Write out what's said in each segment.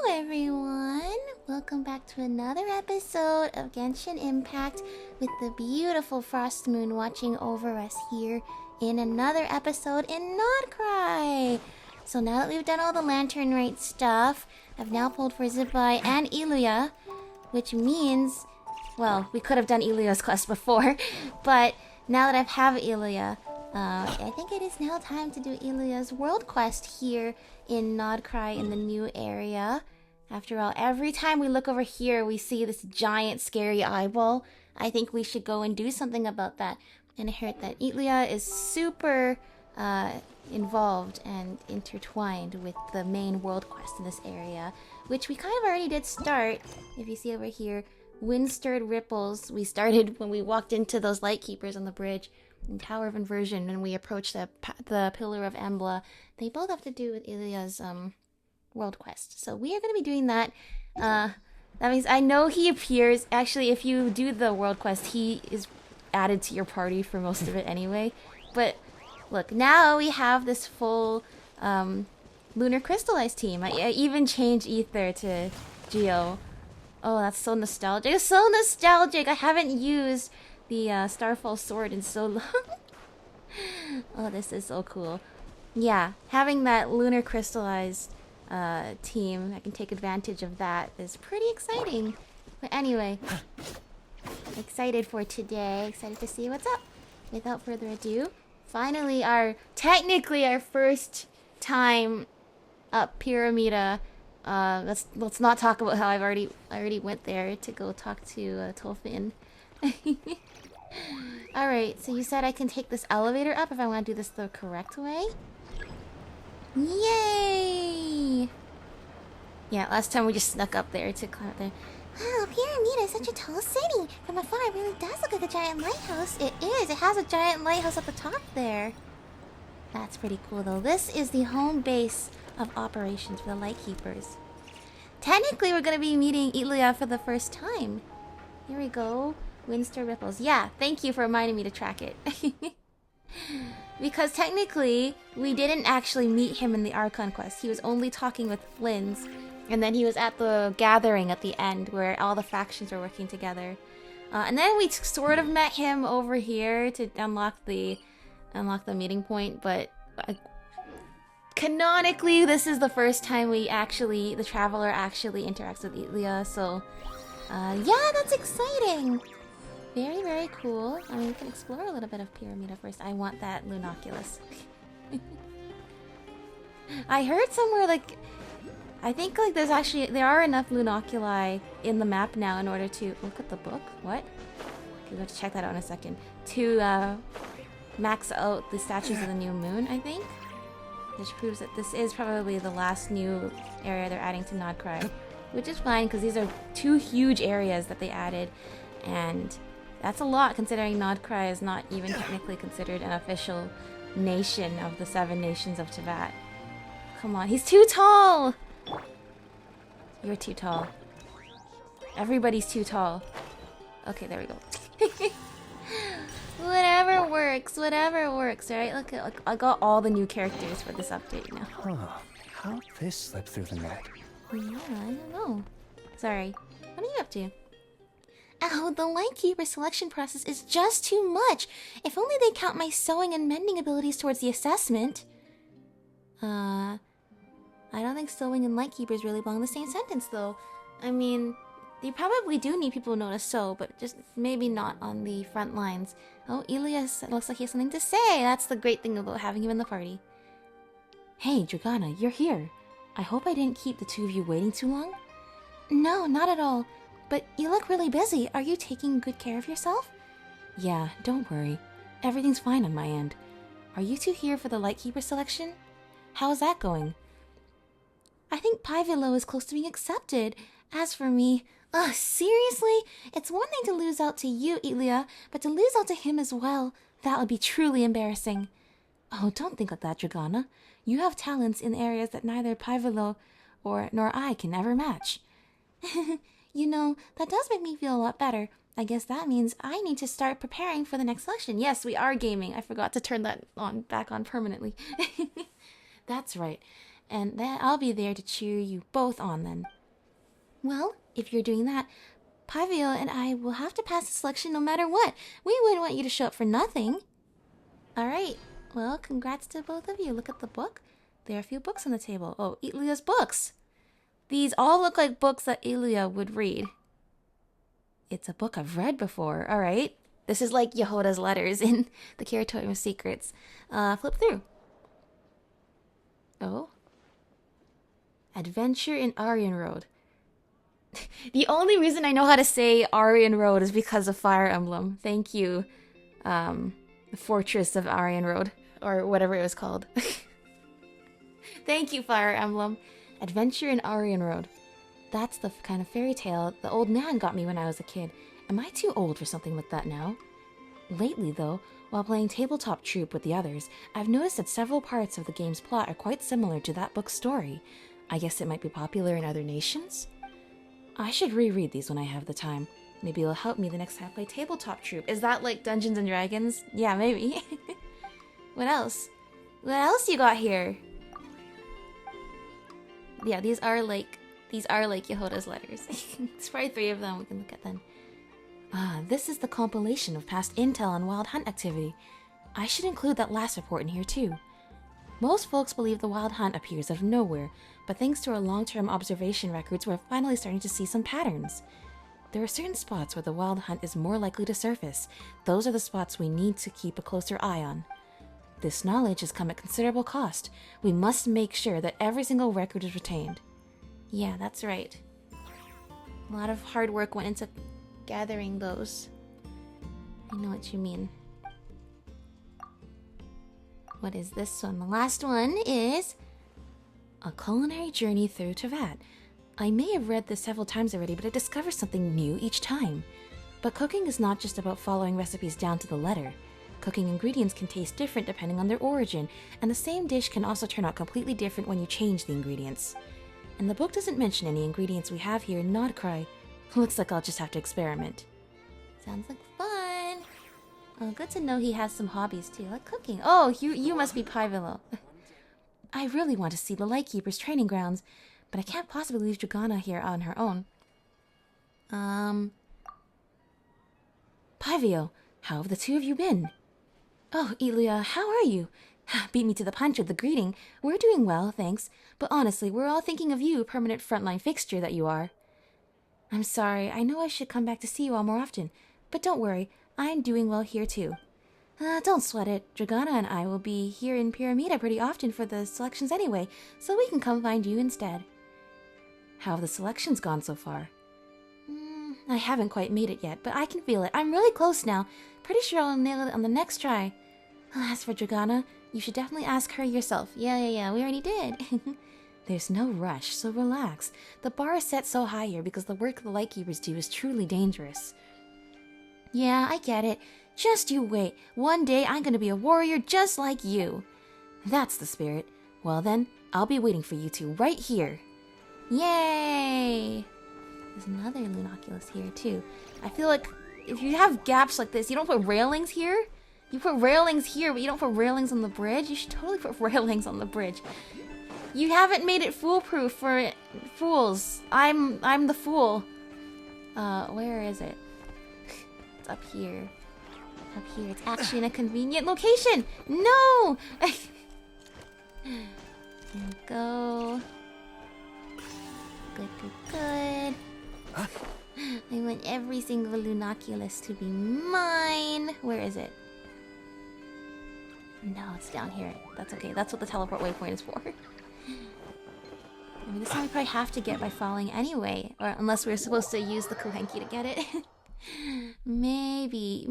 everyone! Welcome back to another episode of Genshin Impact with the beautiful Frost Moon watching over us here in another episode in Nod-Krai! So now that we've done all the Lantern Rite stuff, I've now pulled for Zibai and Ilia, which means, well, we could have done Ilia's quest before, but now that I have Ilia, I think it is now time to do Ilia's world quest here in Nod-Krai in the new area. After all, every time we look over here, we see this giant scary eyeball. I think we should go and do something about that. And I heard that Ilia is super involved and intertwined with the main world quest in this area, which we kind of already did start. If you see over here, Wind-Stirred Ripples, we started when we walked into those light keepers on the bridge. In Tower of Inversion, when we approach the Pillar of Embla, they both have to do with Ilia's world quest. So we are going to be doing that. That means I know he appears. Actually, if you do the world quest, he is added to your party for most of it anyway. But look, now we have this full Lunar Crystallized team. I even changed Ether to Geo. Oh, that's so nostalgic. It's so nostalgic. I haven't used the Starfall Sword in so long. Oh, this is so cool. Yeah, having that Lunar Crystallized team, I can take advantage of that, is pretty exciting. But anyway, excited for today. Excited to see what's up. Without further ado, finally technically our first time up Pyramida. Let's not talk about how I already went there to go talk to Tolfin. Alright, so you said I can take this elevator up if I want to do this the correct way? Yay! Yeah, last time we just snuck up there to climb up there. Wow, Pyramida is such a tall city! From afar it really does look like a giant lighthouse. It is! It has a giant lighthouse at the top there. That's pretty cool though. This is the home base of operations for the Lightkeepers. Technically we're gonna be meeting Ilia for the first time. Here we go. Wind-Stirred Ripples. Yeah, thank you for reminding me to track it. Because technically, we didn't actually meet him in the Archon quest. He was only talking with Flynn's. And then he was at the gathering at the end where all the factions were working together. And then we sort of met him over here to unlock the meeting point. But canonically, this is the first time the Traveler actually interacts with Ilia. So, yeah, that's exciting. Very, very cool. I mean, we can explore a little bit of Pyramida first. I want that Lunoculus. I heard somewhere, I think, there are enough Lunoculi in the map now in order to... Look at the book? What? Okay, we'll have to check that out in a second. To, max out the Statues of the New Moon, I think. Which proves that this is probably the last new area they're adding to Nod-Krai. Which is fine, because these are two huge areas that they added. And that's a lot, considering Nod-Krai is not even technically considered an official nation of the 7 nations of Teyvat. Come on, he's too tall! You're too tall. Everybody's too tall. Okay, there we go. Whatever works, right? Look, I got all the new characters for this update now. Huh. How'd this slip through the net? Yeah, I don't know. Sorry. What are you up to? Oh, the Lightkeeper selection process is just too much. If only they count my sewing and mending abilities towards the assessment. I don't think sewing and Lightkeepers really belong in the same sentence, though. I mean, you probably do need people who know to sew, but just maybe not on the front lines. Oh, Elias looks like he has something to say. That's the great thing about having him in the party. Hey, Dragana, you're here. I hope I didn't keep the two of you waiting too long. No, not at all. But you look really busy. Are you taking good care of yourself? Yeah, don't worry. Everything's fine on my end. Are you two here for the Lightkeeper selection? How's that going? I think Pyvilo is close to being accepted. As for me... Ugh, seriously? It's one thing to lose out to you, Ilia, but to lose out to him as well, that would be truly embarrassing. Oh, don't think like that, Dragana. You have talents in areas that neither Pyvilo nor I can ever match. You know, that does make me feel a lot better. I guess that means I need to start preparing for the next selection. Yes, we are gaming. I forgot to turn that back on permanently. That's right. And then I'll be there to cheer you both on then. Well, if you're doing that, Pavio and I will have to pass the selection no matter what. We wouldn't want you to show up for nothing. Alright, well, congrats to both of you. Look at the book. There are a few books on the table. Oh, Ilia's books. These all look like books that Ilia would read. It's a book I've read before. Alright. This is like Yehoda's letters in the Kiratorium of Secrets. Flip through. Oh. Adventure in Aryan Road. The only reason I know how to say Aryan Road is because of Fire Emblem. Thank you, the Fortress of Aryan Road, or whatever it was called. Thank you, Fire Emblem. Adventure in Aryan Road. That's the kind of fairy tale the old man got me when I was a kid. Am I too old for something like that now? Lately, though, while playing Tabletop Troupe with the others, I've noticed that several parts of the game's plot are quite similar to that book's story. I guess it might be popular in other nations? I should reread these when I have the time. Maybe it'll help me the next time I play Tabletop Troupe. Is that like Dungeons and Dragons? Yeah, maybe. What else? What else you got here? Yeah, these are like Yehoda's letters. There's probably 3 of them we can look at then. This is the compilation of past intel on Wild Hunt activity. I should include that last report in here too. Most folks believe the Wild Hunt appears out of nowhere, but thanks to our long-term observation records, we're finally starting to see some patterns. There are certain spots where the Wild Hunt is more likely to surface. Those are the spots we need to keep a closer eye on. This knowledge has come at considerable cost. We must make sure that every single record is retained. Yeah, that's right. A lot of hard work went into gathering those. I know what you mean. What is this one? The last one is A Culinary Journey Through Teyvat. I may have read this several times already, but I discover something new each time. But cooking is not just about following recipes down to the letter. Cooking ingredients can taste different depending on their origin, and the same dish can also turn out completely different when you change the ingredients. And the book doesn't mention any ingredients we have here in Nod-Krai. Looks like I'll just have to experiment. Sounds like fun! Oh, good to know he has some hobbies too, like cooking. Oh, you must be Pivilo. I really want to see the Lightkeeper's training grounds, but I can't possibly leave Dragana here on her own. Pivio, how have the two of you been? Oh, Ilia, how are you? Beat me to the punch with the greeting. We're doing well, thanks. But honestly, we're all thinking of you, permanent frontline fixture that you are. I'm sorry, I know I should come back to see you all more often. But don't worry, I'm doing well here too. Don't sweat it. Dragana and I will be here in Pyramida pretty often for the selections anyway, so we can come find you instead. How have the selections gone so far? I haven't quite made it yet, but I can feel it. I'm really close now. Pretty sure I'll nail it on the next try. As for Dragana, you should definitely ask her yourself. Yeah, we already did. There's no rush, so relax. The bar is set so high here because the work the Lightkeepers do is truly dangerous. Yeah, I get it. Just you wait. One day I'm gonna be a warrior just like you. That's the spirit. Well then, I'll be waiting for you two right here. Yay! There's another Lunoculus here too. I feel like if you have gaps like this, you don't put railings here. You put railings here, but you don't put railings on the bridge. You should totally put railings on the bridge. You haven't made it foolproof for fools. I'm the fool. Where is it? It's up here. Up here. It's actually in a convenient location. No! There we go. Good. I want every single Lunoculus to be mine. Where is it? No, it's down here. That's okay. That's what the teleport waypoint is for. I mean, this one we probably have to get by falling anyway. Or unless we're supposed to use the Kohenki to get it. Maybe.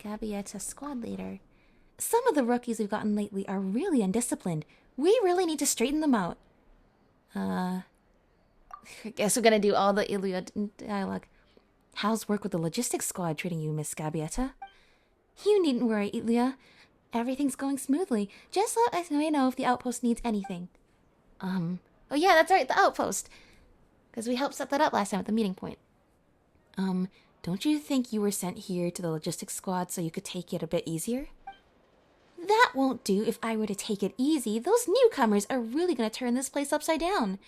Gabietta squad leader. Some of the rookies we've gotten lately are really undisciplined. We really need to straighten them out. I guess we're gonna do all the Iliad dialogue. How's work with the logistics squad treating you, Miss Gabietta? You needn't worry, Ilia. Everything's going smoothly. Just let us know if the outpost needs anything. Oh yeah, that's right, the outpost. Because we helped set that up last time at the meeting point. Don't you think you were sent here to the logistics squad so you could take it a bit easier? That won't do if I were to take it easy. Those newcomers are really going to turn this place upside down.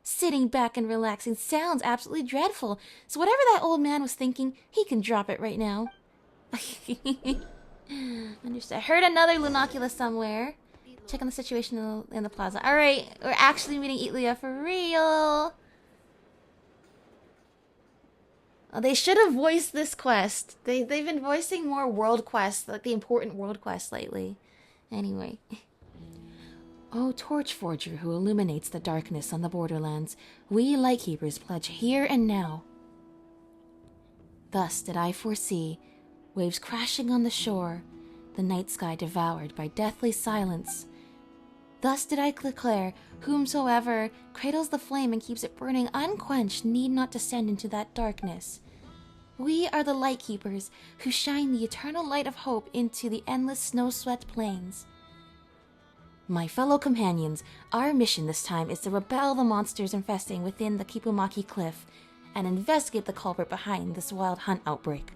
Sitting back and relaxing sounds absolutely dreadful, so whatever that old man was thinking, he can drop it right now. Understood. I heard another Lunocula somewhere. Check on the situation in the plaza. Alright, we're actually meeting Itlia for real. Oh, they should have voiced this quest. They've been voicing more world quests, like the important world quests lately. Anyway. O torch forger who illuminates the darkness on the borderlands, we lightkeepers pledge here and now. Thus did I foresee, waves crashing on the shore, the night sky devoured by deathly silence. Thus did I declare, whomsoever cradles the flame and keeps it burning unquenched need not descend into that darkness. We are the lightkeepers who shine the eternal light of hope into the endless snow-swept plains. My fellow companions, our mission this time is to repel the monsters infesting within the Kipumaki Cliff and investigate the culprit behind this wild hunt outbreak.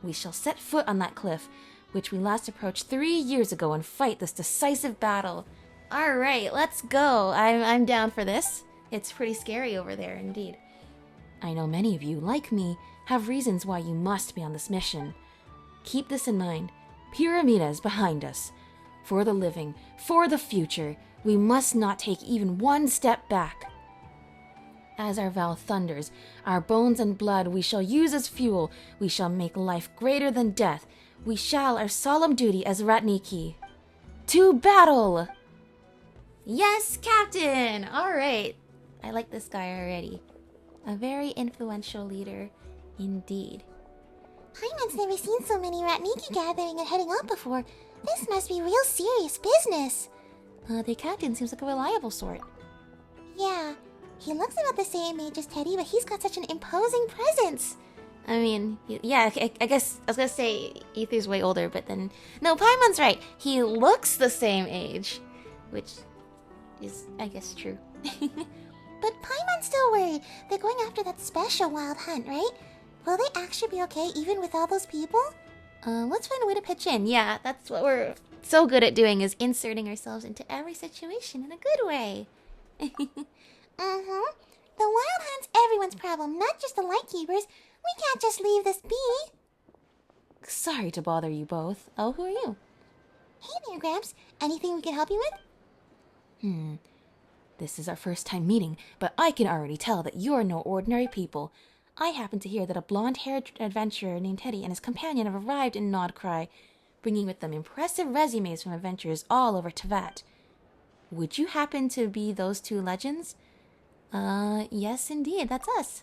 We shall set foot on that cliff, which we last approached 3 years ago, and fight this decisive battle. Alright, let's go. I'm down for this. It's pretty scary over there, indeed. I know many of you, like me, have reasons why you must be on this mission. Keep this in mind. Pyramida is behind us. For the living, for the future, we must not take even one step back. As our vow thunders, our bones and blood we shall use as fuel. We shall make life greater than death. We shall our solemn duty as Ratniki. To battle! Yes, Captain! Alright. I like this guy already. A very influential leader, indeed. Paimon's never seen so many Ratniki gathering and heading out before. This must be real serious business. The captain seems like a reliable sort. Yeah, he looks about the same age as Teddy, but he's got such an imposing presence. I mean, yeah, I guess I was gonna say Ether's way older, but then... No, Paimon's right. He looks the same age, which is, I guess, true. But Paimon's still worried. They're going after that special wild hunt, right? Will they actually be okay even with all those people? Let's find a way to pitch in. Yeah, that's what we're so good at doing, is inserting ourselves into every situation in a good way. Mm-hmm. The wild hunt's everyone's problem, not just the Lightkeepers. We can't just leave this be. Sorry to bother you both. Oh, who are you? Hey there, Gramps. Anything we can help you with? This is our first time meeting, but I can already tell that you're no ordinary people. I happen to hear that a blonde-haired adventurer named Teddy and his companion have arrived in Nod-Krai, bringing with them impressive resumes from adventurers all over Tevat. Would you happen to be those two legends? Yes, indeed, that's us.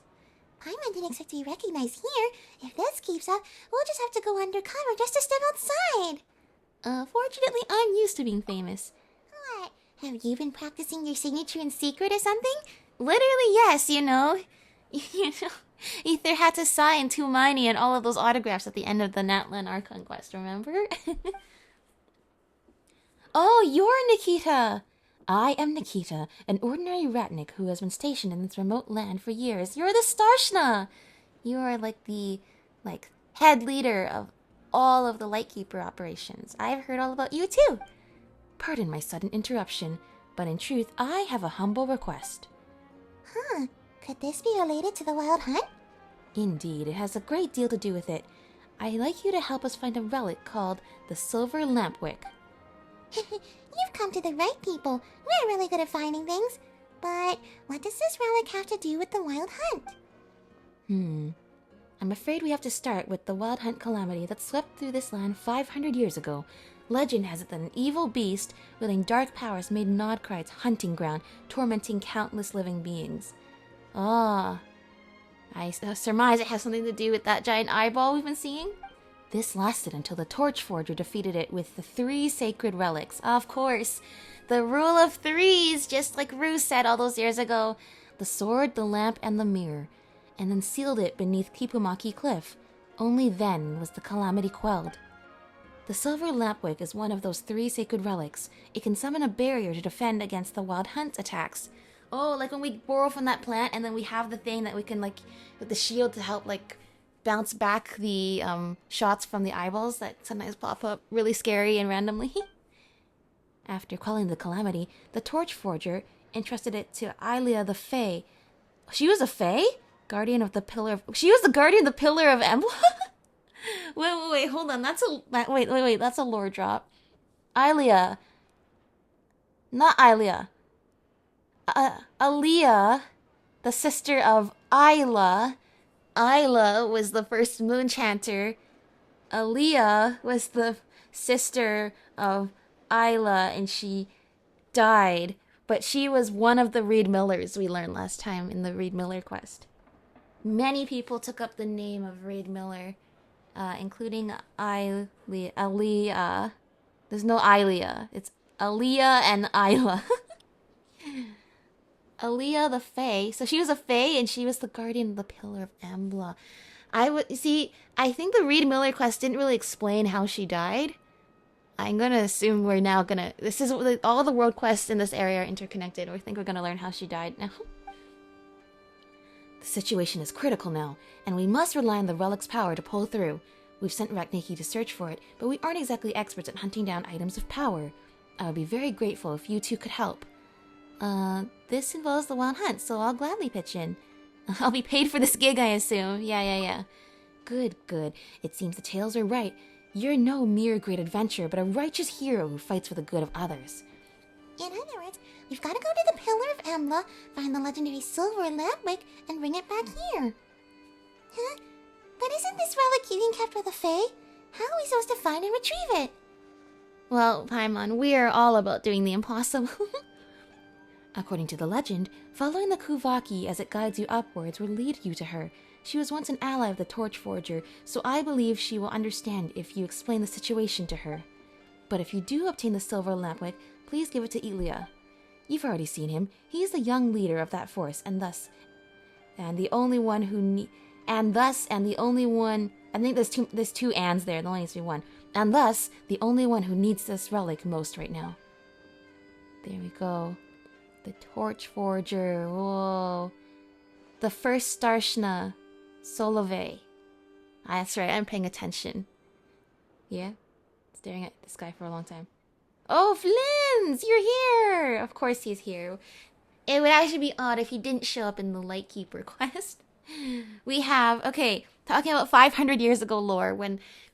Paimon didn't expect to be recognized here. If this keeps up, we'll just have to go undercover just to step outside. Fortunately, I'm used to being famous. What? Have you been practicing your signature in secret or something? Literally, yes, you know. Ether had to sign to Miney and all of those autographs at the end of the Natlan Archon quest, remember? Oh, you're Nikita! I am Nikita, an ordinary Ratnik who has been stationed in this remote land for years. You're the Starshna! You are like the, head leader of all of the Lightkeeper operations. I've heard all about you too. Pardon my sudden interruption, but in truth, I have a humble request. Huh. Could this be related to the wild hunt? Indeed, it has a great deal to do with it. I'd like you to help us find a relic called the Silver Lampwick. You've come to the right people. We're really good at finding things. But what does this relic have to do with the wild hunt? I'm afraid we have to start with the wild hunt calamity that swept through this land 500 years ago. Legend has it that an evil beast wielding dark powers made Nod-Krai its hunting ground, tormenting countless living beings. I surmise it has something to do with that giant eyeball we've been seeing. This lasted until the Torch Forger defeated it with the 3 sacred relics. Of course, the rule of 3s, just like Rue said all those years ago. The sword, the lamp, and the mirror. And then sealed it beneath Kipumaki Cliff. Only then was the calamity quelled. The Silver Lampwick is one of those 3 sacred relics. It can summon a barrier to defend against the wild hunt attacks. Oh, like when we borrow from that plant and then we have the thing that we can, with the shield to help, bounce back the shots from the eyeballs that sometimes pop up really scary and randomly. After quelling the calamity, the torch forger entrusted it to Ilia the Fae. She was a Fae? Guardian of the Pillar of... She was the guardian of the Pillar of Embla? wait, hold on. Wait, that's a lore drop. Ilia. Not Ilia. Aaliyah, the sister of Isla. Isla was the first moon chanter. Aaliyah was the sister of Isla, and she died. But she was one of the Reed Millers we learned last time in the Reed Miller quest. Many people took up the name of Reed Miller, including Aaliyah. There's no Ilia. It's Aaliyah and Isla. Aaliyah the Fae. So she was a Fae, and she was the guardian of the Pillar of Embla. I think the Reed Miller quest didn't really explain how she died. I'm gonna assume we're now gonna... This is... All the world quests in this area are interconnected. I think we're gonna learn how she died now. The situation is critical now, and we must rely on the relic's power to pull through. We've sent Rakniki to search for it, but we aren't exactly experts at hunting down items of power. I would be very grateful if you two could help. This involves the wild hunt, so I'll gladly pitch in. I'll be paid for this gig, I assume. Yeah. Good. It seems the tales are right. You're no mere great adventurer, but a righteous hero who fights for the good of others. In other words, we've got to go to the Pillar of Embla, find the legendary silver lampwick, and bring it back here. Huh? But isn't this relic being kept with the Fae? How are we supposed to find and retrieve it? Well, Paimon, we are all about doing the impossible. According to the legend, following the Kuvaki as it guides you upwards will lead you to her. She was once an ally of the Torch Forger, so I believe she will understand if you explain the situation to her. But if you do obtain the silver lampwick, please give it to Ilia. You've already seen him. He is the young leader of that force, and the only one who I think there's two ands there. There only needs to be one. And thus, the only one who needs this relic most right now. There we go. The Torch Forger. Whoa. The first Starshna. Solove. That's right, I'm paying attention. Yeah? Staring at this guy for a long time. Oh, Flins! You're here! Of course he's here. It would actually be odd if he didn't show up in the Lightkeeper quest. We have... Okay, talking about 500 years ago lore,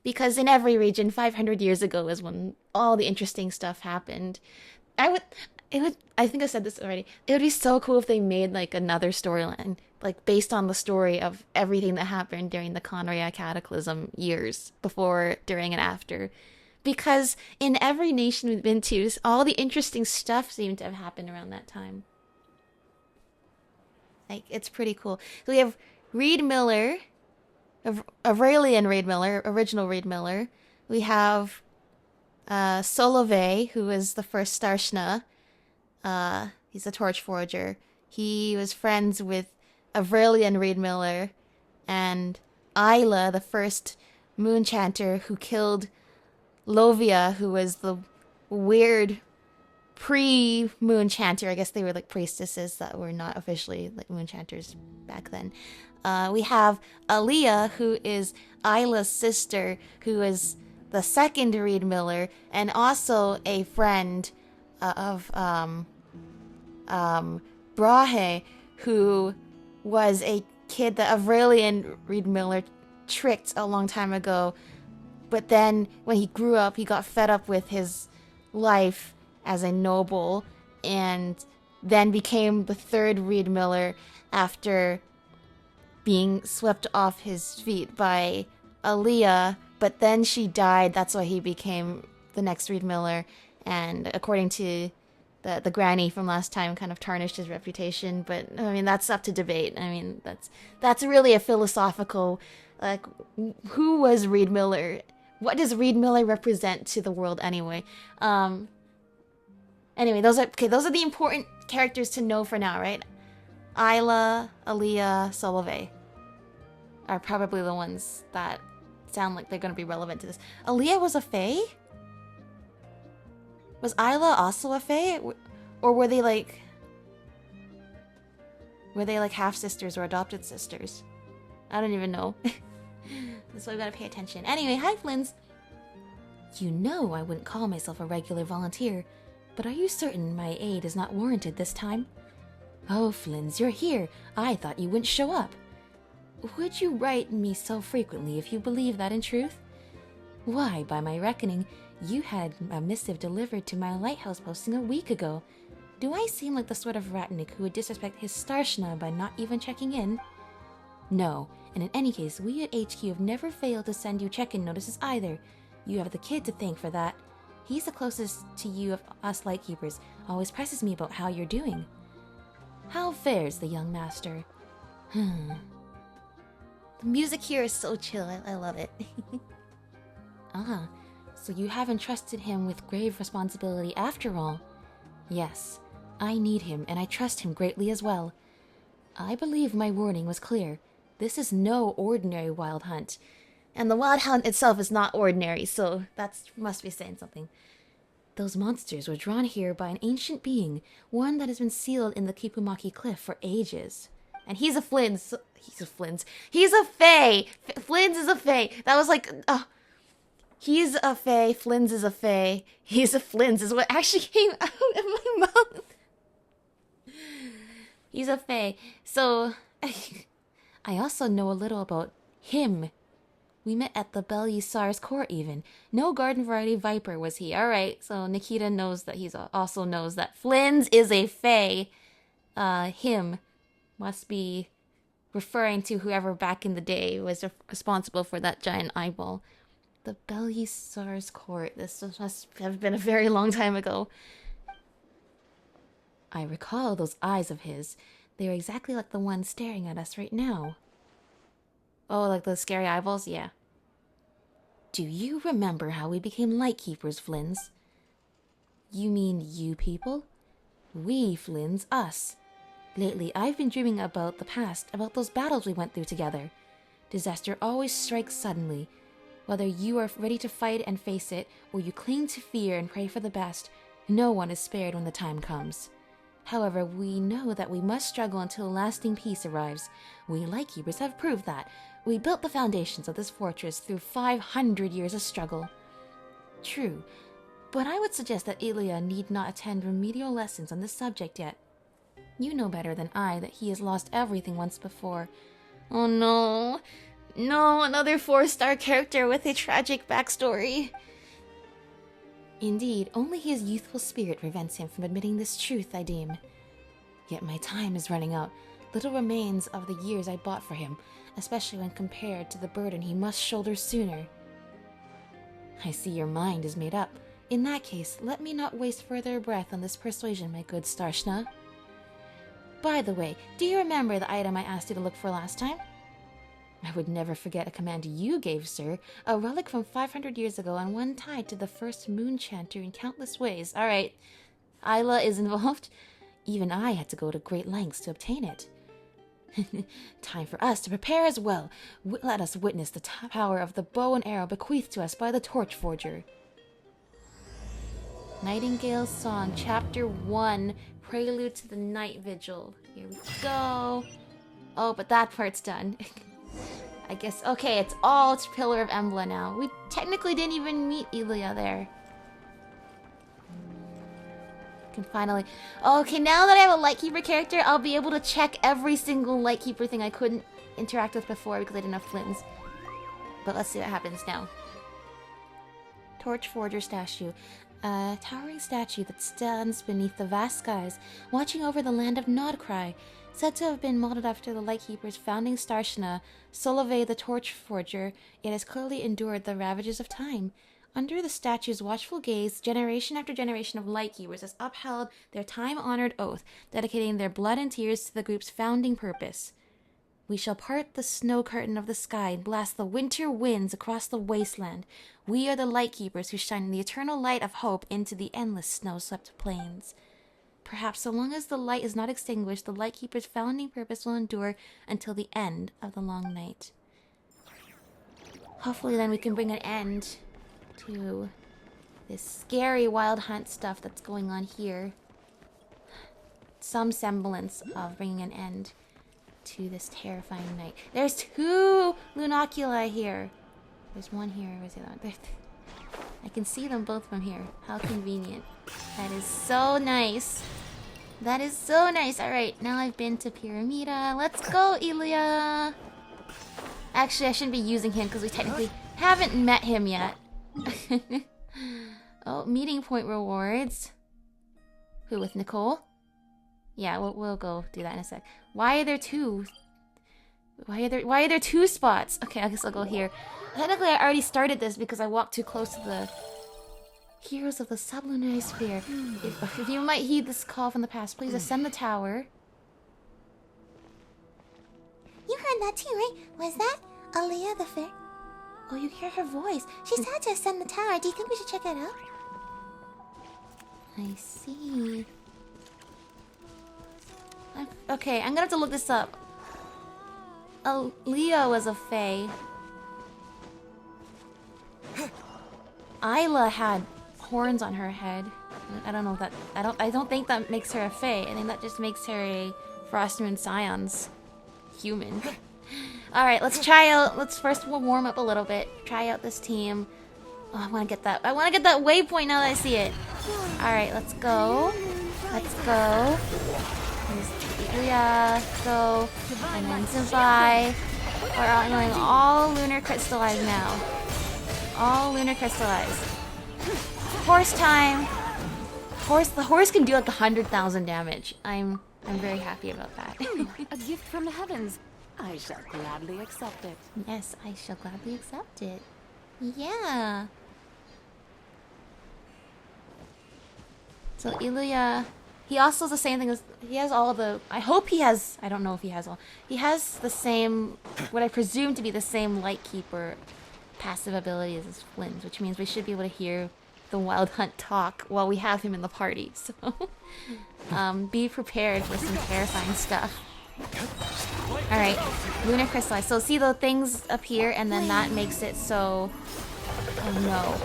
because in every region, 500 years ago is when all the interesting stuff happened. I think I said this already. It would be so cool if they made like another storyline, like based on the story of everything that happened during the Conria Cataclysm years, before, during, and after. Because in every nation we've been to, all the interesting stuff seemed to have happened around that time. Like, it's pretty cool. So we have Reed Miller, Aurelian Reed Miller, original Reed Miller. We have Solove, who is the first Starshna. He's a Torch Forger. He was friends with Aurelian Reed Miller and Isla, the first Moon Chanter who killed Lovia, who was the weird pre-Moon Chanter. I guess they were like priestesses that were not officially like Moon Chanters back then. We have Aaliyah, who is Isla's sister, who is the second Reed Miller, and also a friend of Brahe, who was a kid that Aurelian Reed Miller tricked a long time ago. But then when he grew up, he got fed up with his life as a noble and then became the third Reed Miller after being swept off his feet by Aaliyah. But then she died. That's why he became the next Reed Miller. And according to the granny from last time, kind of tarnished his reputation. But I mean, that's up to debate. I mean, that's really a philosophical, like, who was Reed Miller? What does Reed Miller represent to the world anyway? Anyway, those are the important characters to know for now, right? Isla, Aaliyah, Solove are probably the ones that sound like they're going to be relevant to this. Aaliyah was a fae? Was Isla also a fae? Or were they like half sisters or adopted sisters? I don't even know. That's why we gotta pay attention. Anyway, hi, Flins. You know I wouldn't call myself a regular volunteer, but are you certain my aid is not warranted this time? Oh, Flins, you're here. I thought you wouldn't show up. Would you write me so frequently if you believe that in truth? Why, by my reckoning, you had a missive delivered to my lighthouse posting a week ago. Do I seem like the sort of ratnik who would disrespect his starshna by not even checking in? No, and in any case, we at HQ have never failed to send you check-in notices either. You have the kid to thank for that. He's the closest to you of us lightkeepers, always presses me about how you're doing. How fares the young master? The music here is so chill, I love it. So you have entrusted him with grave responsibility after all. Yes, I need him, and I trust him greatly as well. I believe my warning was clear. This is no ordinary wild hunt. And the wild hunt itself is not ordinary, so that must be saying something. Those monsters were drawn here by an ancient being, one that has been sealed in the Kipumaki cliff for ages. And he's a Flins. He's a Flins. He's a Fae! Flins is a Fae. That was like... He's a Fae. Flins is a Fae. He's a Flins is what actually came out of my mouth. He's a Fae. So... I also know a little about him. We met at the Belisar's court even. No garden variety viper was he. Alright, so Nikita knows that also knows that Flins is a Fae. Him must be referring to whoever back in the day was responsible for that giant eyeball. The Belisar's court. This must have been a very long time ago. I recall those eyes of his. They were exactly like the one staring at us right now. Oh, like those scary eyeballs? Yeah. Do you remember how we became lightkeepers, Flins? You mean you people? We, Flins, us. Lately, I've been dreaming about the past, about those battles we went through together. Disaster always strikes suddenly. Whether you are ready to fight and face it, or you cling to fear and pray for the best, no one is spared when the time comes. However, we know that we must struggle until lasting peace arrives. We lightkeepers have proved that. We built the foundations of this fortress through 500 years of struggle. True, but I would suggest that Ilya need not attend remedial lessons on this subject yet. You know better than I that he has lost everything once before. Oh no. No, another 4-star character with a tragic backstory. Indeed, only his youthful spirit prevents him from admitting this truth, I deem. Yet my time is running out. Little remains of the years I bought for him, especially when compared to the burden he must shoulder sooner. I see your mind is made up. In that case, let me not waste further breath on this persuasion, my good Starshna. By the way, do you remember the item I asked you to look for last time? I would never forget a command you gave, sir. A relic from 500 years ago and one tied to the first moon chanter in countless ways. Alright, Isla is involved. Even I had to go to great lengths to obtain it. Time for us to prepare as well. Let us witness the power of the bow and arrow bequeathed to us by the torch forger. Nightingale's Song, Chapter 1, Prelude to the Night Vigil. Here we go. Oh, but that part's done. I guess, okay, it's all Pillar of Embla now. We technically didn't even meet Ilya there. Can finally... Okay, now that I have a Lightkeeper character, I'll be able to check every single Lightkeeper thing I couldn't interact with before because I didn't have Flins. But let's see what happens now. Torch Forger statue. A towering statue that stands beneath the vast skies, watching over the land of Nod-Krai. Said to have been modeled after the Lightkeeper's founding starshna, Solove the Torch Forger, it has clearly endured the ravages of time. Under the statue's watchful gaze, generation after generation of Lightkeepers has upheld their time-honored oath, dedicating their blood and tears to the group's founding purpose. We shall part the snow curtain of the sky and blast the winter winds across the wasteland. We are the Lightkeepers who shine the eternal light of hope into the endless snow-swept plains. Perhaps so long as the light is not extinguished, the Lightkeeper's founding purpose will endure until the end of the long night. Hopefully then we can bring an end to this scary wild hunt stuff that's going on here. Some semblance of bringing an end to this terrifying night. There's 2 Lunoculi here. There's one here. Where's the other one? I can see them both from here. How convenient. That is so nice. That is so nice. Alright, now I've been to Pyramida. Let's go, Ilya! Actually, I shouldn't be using him because we technically haven't met him yet. Oh, meeting point rewards. Who, with Nicole? Yeah, we'll go do that in a sec. Why are there 2? Why are there 2 spots? Okay, I guess I'll go here. Technically, I already started this because I walked too close to the Heroes of the Sublunary Sphere. If you might heed this call from the past, please ascend the tower. You heard that too, right? Was that Aaliyah the Fair? Oh, you hear her voice. She said to ascend the tower. Do you think we should check it out? I see. Okay, I'm gonna have to look this up. Aaliyah was a fae. Isla had horns on her head. I don't know if that. I don't think that makes her a fae. I think that just makes her a Frost Moon Scions human. All right, let's try out. We'll warm up a little bit. Try out this team. Oh, I want to get that. I want to get that waypoint now that I see it. All right, let's go. Let's go. Ilya, go, and then Senpai. We're going all lunar crystallized now. All lunar crystallized. Horse time. The horse can do like 100,000 damage. I'm very happy about that. A gift from the heavens. I shall gladly accept it. Yes, I shall gladly accept it. Yeah. So Ilya, he also has the same thing as, he has all the, I hope he has, I don't know if he has all, he has the same, what I presume to be the same Lightkeeper passive abilities as Flynn's, which means we should be able to hear the Wild Hunt talk while we have him in the party, so be prepared for some terrifying stuff. Alright, Lunar Crystallize. So see the things appear and then that makes it so, oh no.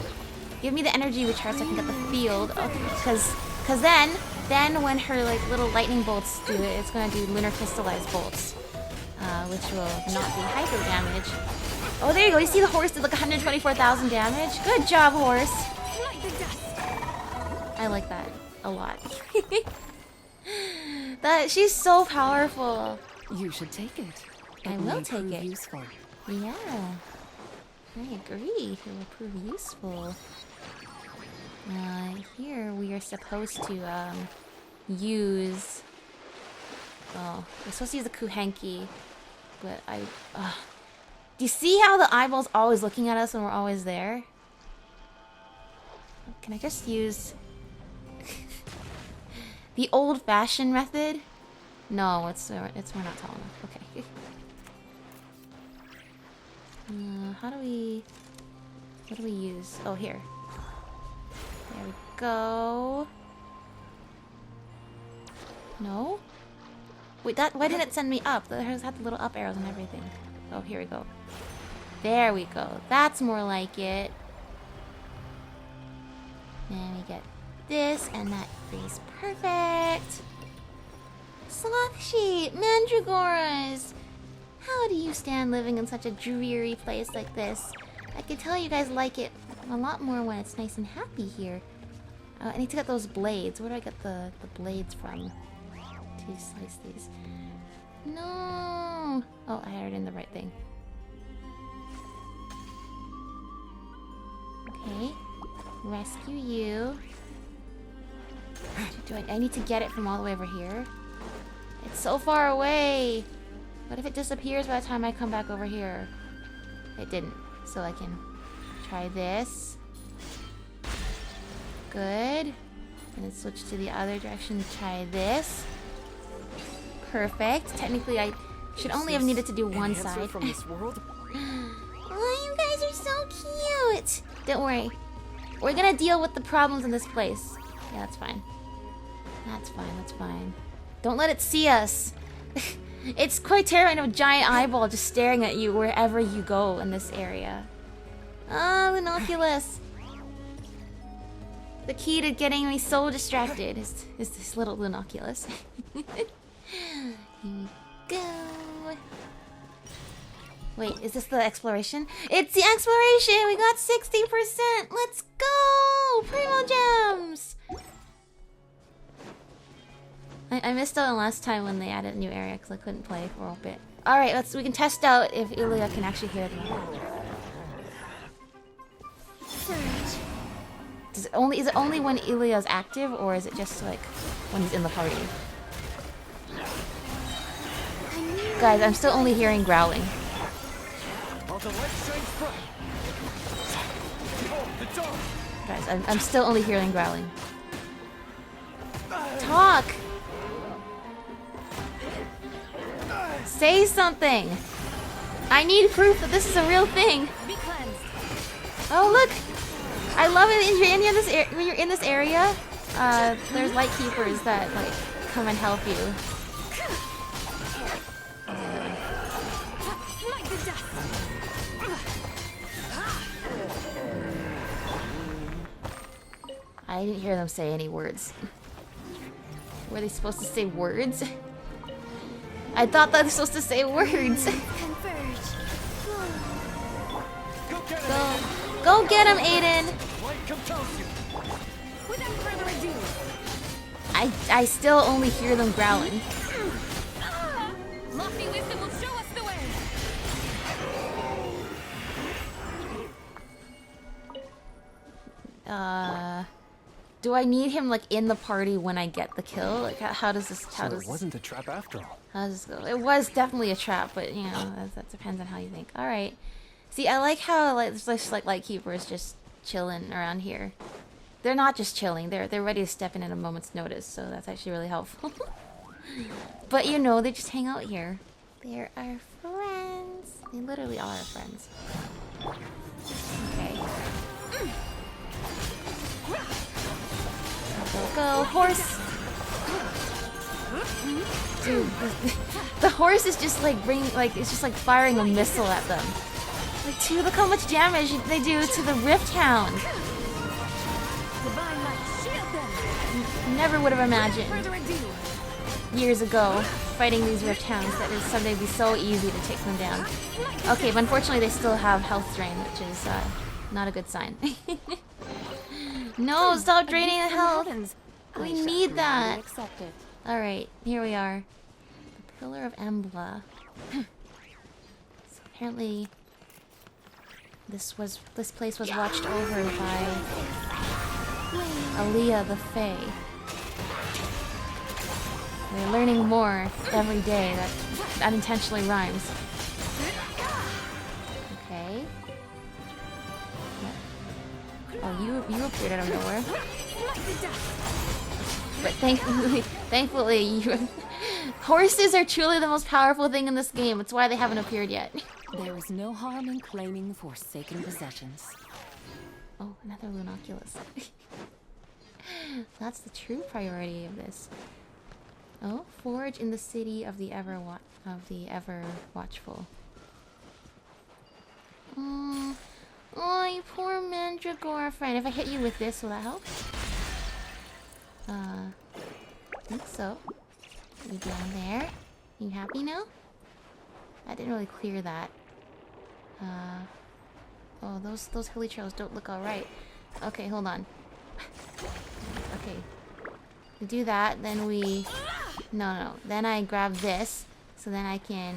Give me the energy recharge so I can get the field, because then when her like little lightning bolts do it, it's gonna do Lunar Crystallized bolts, which will not be hyper damage. Oh, there you go. You see the horse did like 124,000 damage? Good job, horse. I like that a lot. She's so powerful. You should take it. I will take it. Useful. Yeah, I agree. It will prove useful. Here we are supposed to use. Oh, we're supposed to use the Kuhenki, but do you see how the eyeball's always looking at us when we're always there? Can I just use the old-fashioned method? No, we're not tall enough. Okay. What do we use? Oh, here. There we go. No? Wait, why didn't it send me up? It has had the little up arrows and everything. Oh, here we go. There we go. That's more like it. Then we get this, and that is perfect. Sloth sheep, mandragoras. How do you stand living in such a dreary place like this? I can tell you guys like it a lot more when it's nice and happy here. I need to get those blades. Where do I get the blades from? To slice these. No! Oh, I had it in the right thing. Okay. Rescue you. I need to get it from all the way over here. It's so far away. What if it disappears by the time I come back over here? It didn't. So I can try this. Good. And then switch to the other direction to try this. Perfect. Technically, I should only have needed to do one side. From this world? Oh, you guys are so cute. Don't worry. We're gonna deal with the problems in this place. Yeah, that's fine. That's fine, that's fine. Don't let it see us. It's quite terrifying to have a giant eyeball just staring at you wherever you go in this area. Ah, Linoculus. The key to getting me so distracted is this little Linoculus. go. Wait, is this the exploration? It's the exploration! We got 60%! Let's go! Primo gems! I missed out on last time when they added a new area because I couldn't play for a bit. Alright, we can test out if Ilia can actually hear them. Is it only when Ilia's active, or is it just like when he's in the party? Guys, I'm still only hearing growling. Guys, I'm still only hearing growling. Talk! Say something! I need proof that this is a real thing! Oh look! I love it when you're in this area. There's light keepers that like come and help you. I didn't hear them say any words. Were they supposed to say words? I thought they were supposed to say words. Go get him, Aiden! I still only hear them growling. Lofty wisdom will show us the way. Do I need him like in the party when I get the kill? Like how does this? So it wasn't a trap after all. How does this go? It was definitely a trap, but you know that depends on how you think. All right. See, I like how like there's just like light keepers just chilling around here. They're not just chilling. They're ready to step in at a moment's notice. So that's actually really helpful. But you know, they just hang out here. They're our friends. They literally are our friends. Okay. Go, horse! Dude, the horse is just like it's just like firing a missile at them. Like, dude, look how much damage they do to the Rift Hound. Never would have imagined years ago fighting these Rift Hounds that it would someday be so easy to take them down. Okay, but unfortunately they still have health drain, which is not a good sign. No, stop draining the health. We need that. Alright, here we are. The Pillar of Embla. So apparently this place was watched over by Aaliyah the Fae. We're learning more every day. That unintentionally rhymes. Okay. Oh, you appeared out of nowhere. But thankfully, horses are truly the most powerful thing in this game. It's why they haven't appeared yet. There is no harm in claiming forsaken possessions. Oh, another Lunoculus. That's the true priority of this. Oh, forge in the city of the ever watchful. Oh, you poor Mandragora friend. If I hit you with this, will that help? I think so. You down there? You happy now? I didn't really clear that. Oh, those hilly trails don't look alright. Okay, hold on. Okay. We do that, then we... No. Then I grab this, so then I can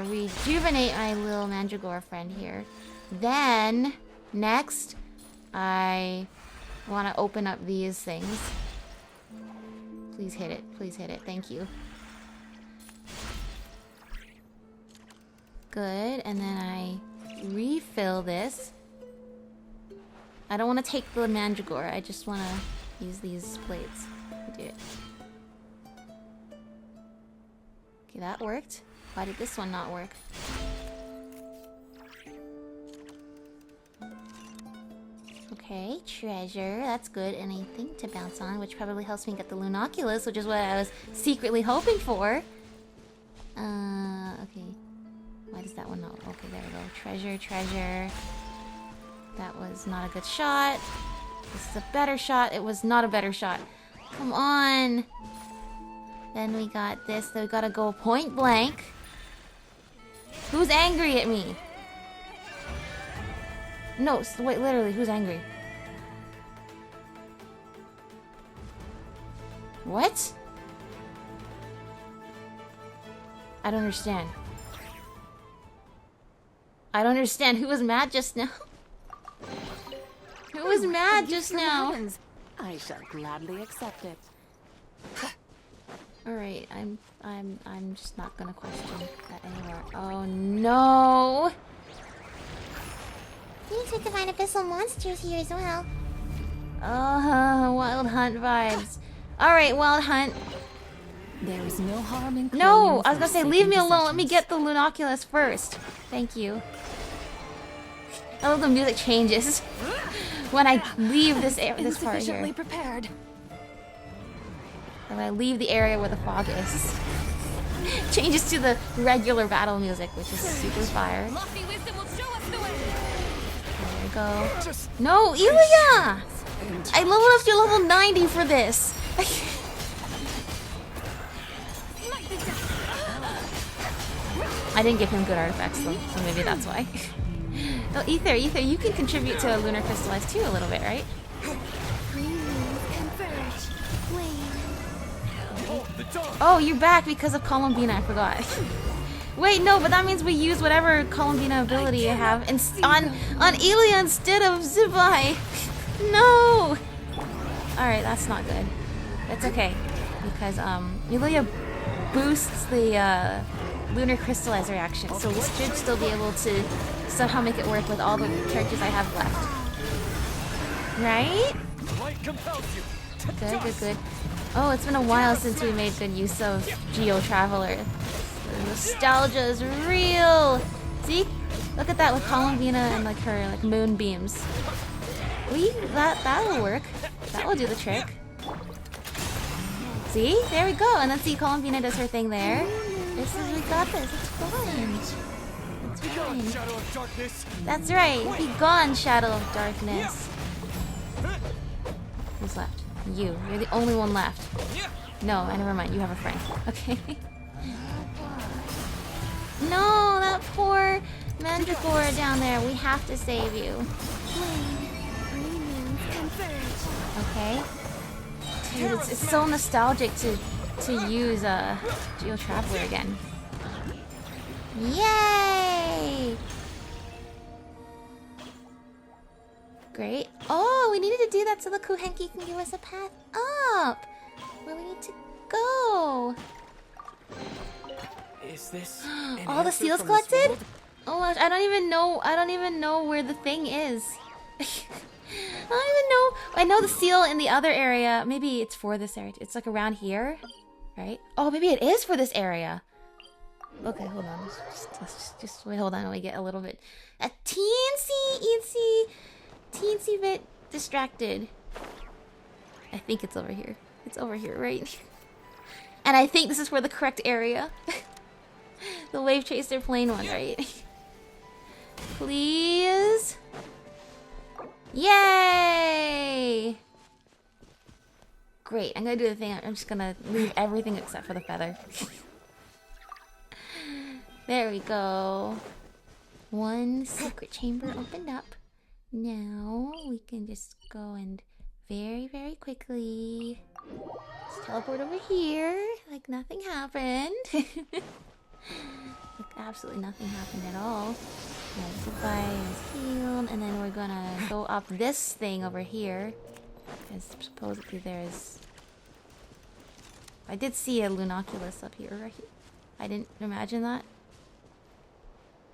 rejuvenate my little Mandragora friend here. Then, next, I want to open up these things. Please hit it. Please hit it. Thank you. Good. And then I refill this. I don't want to take the Mandragora. I just want to use these plates. Do it. Okay, that worked. Why did this one not work? Okay, treasure. That's good. Anything to bounce on, which probably helps me get the Lunoculus, which is what I was secretly hoping for. Okay. Why does that one not... Okay, there we go. Treasure. That was not a good shot. This is a better shot. It was not a better shot. Come on. Then we got this. Then we gotta go point blank. Who's angry at me? No, wait, literally, who's angry? What? I don't understand. I don't understand. Who was mad just now? Who was mad just now? Heavens. I shall gladly accept it. Alright, I'm just not gonna question that anymore. Oh no! Seems we can find abyssal monsters here as well. Wild Hunt vibes. Alright, Wild Hunt. There is no harm in No! claiming I was gonna say, forsaken leave me alone. Let me possessions. get the Lunoculus first. Thank you. I love the music changes when I leave this part Insufficiently here. prepared. And I leave the area where the fog is. Changes to the regular battle music, which is super fire. Lofty wisdom will show us the way. There we go. No, Ilya! I leveled up to level 90 for this. I didn't give him good artifacts though, so maybe that's why. Oh, Ether, you can contribute to a Lunar Crystallize too a little bit, right? Oh, you're back because of Columbina, I forgot. Wait, no, but that means we use whatever Columbina ability I have on Ilya instead of Zibai. No! Alright, that's not good. That's okay. Because Ilya boosts the Lunar Crystallize reaction, so we should still be able to somehow make it work with all the characters I have left. Right? Good, good, good. Oh, it's been a while since we made good use of Geo Traveler. The nostalgia is real! See? Look at that with Columbina and like her like moonbeams. That'll work. That will do the trick. See? There we go. And then see Columbina does her thing there. We got this. It's fine. It's fine. That's right. Be gone, Shadow of Darkness. Who's left? You. You're the only one left. No, never mind. You have a friend. Okay. No, that poor Mandragora down there. We have to save you. Okay. Dude, it's so nostalgic to use Geo Traveler again. Yay! Great. Oh, we needed to do that so the Kuhenki can give us a path up where we need to go. Is this all the seals collected? Oh gosh, I don't even know where the thing is. I don't even know. I know the seal in the other area. Maybe it's for this area. It's like around here, right? Oh, maybe it is for this area. Okay, hold on. Let's just wait. Hold on. We get a little bit, a teensy bit distracted. I think it's over here. It's over here, right? And I think this is for the correct area. The Wave Chaser plane one, right? Please. Yay! Great, I'm gonna do the thing. I'm just gonna leave everything except for the feather. There we go. One secret chamber opened up. Now we can just go and very, very quickly just teleport over here like nothing happened. Like absolutely nothing happened at all. Yeah, goodbye is healed, and then we're gonna go up this thing over here. Because supposedly there's... I did see a Lunoculus up here, right? I didn't imagine that.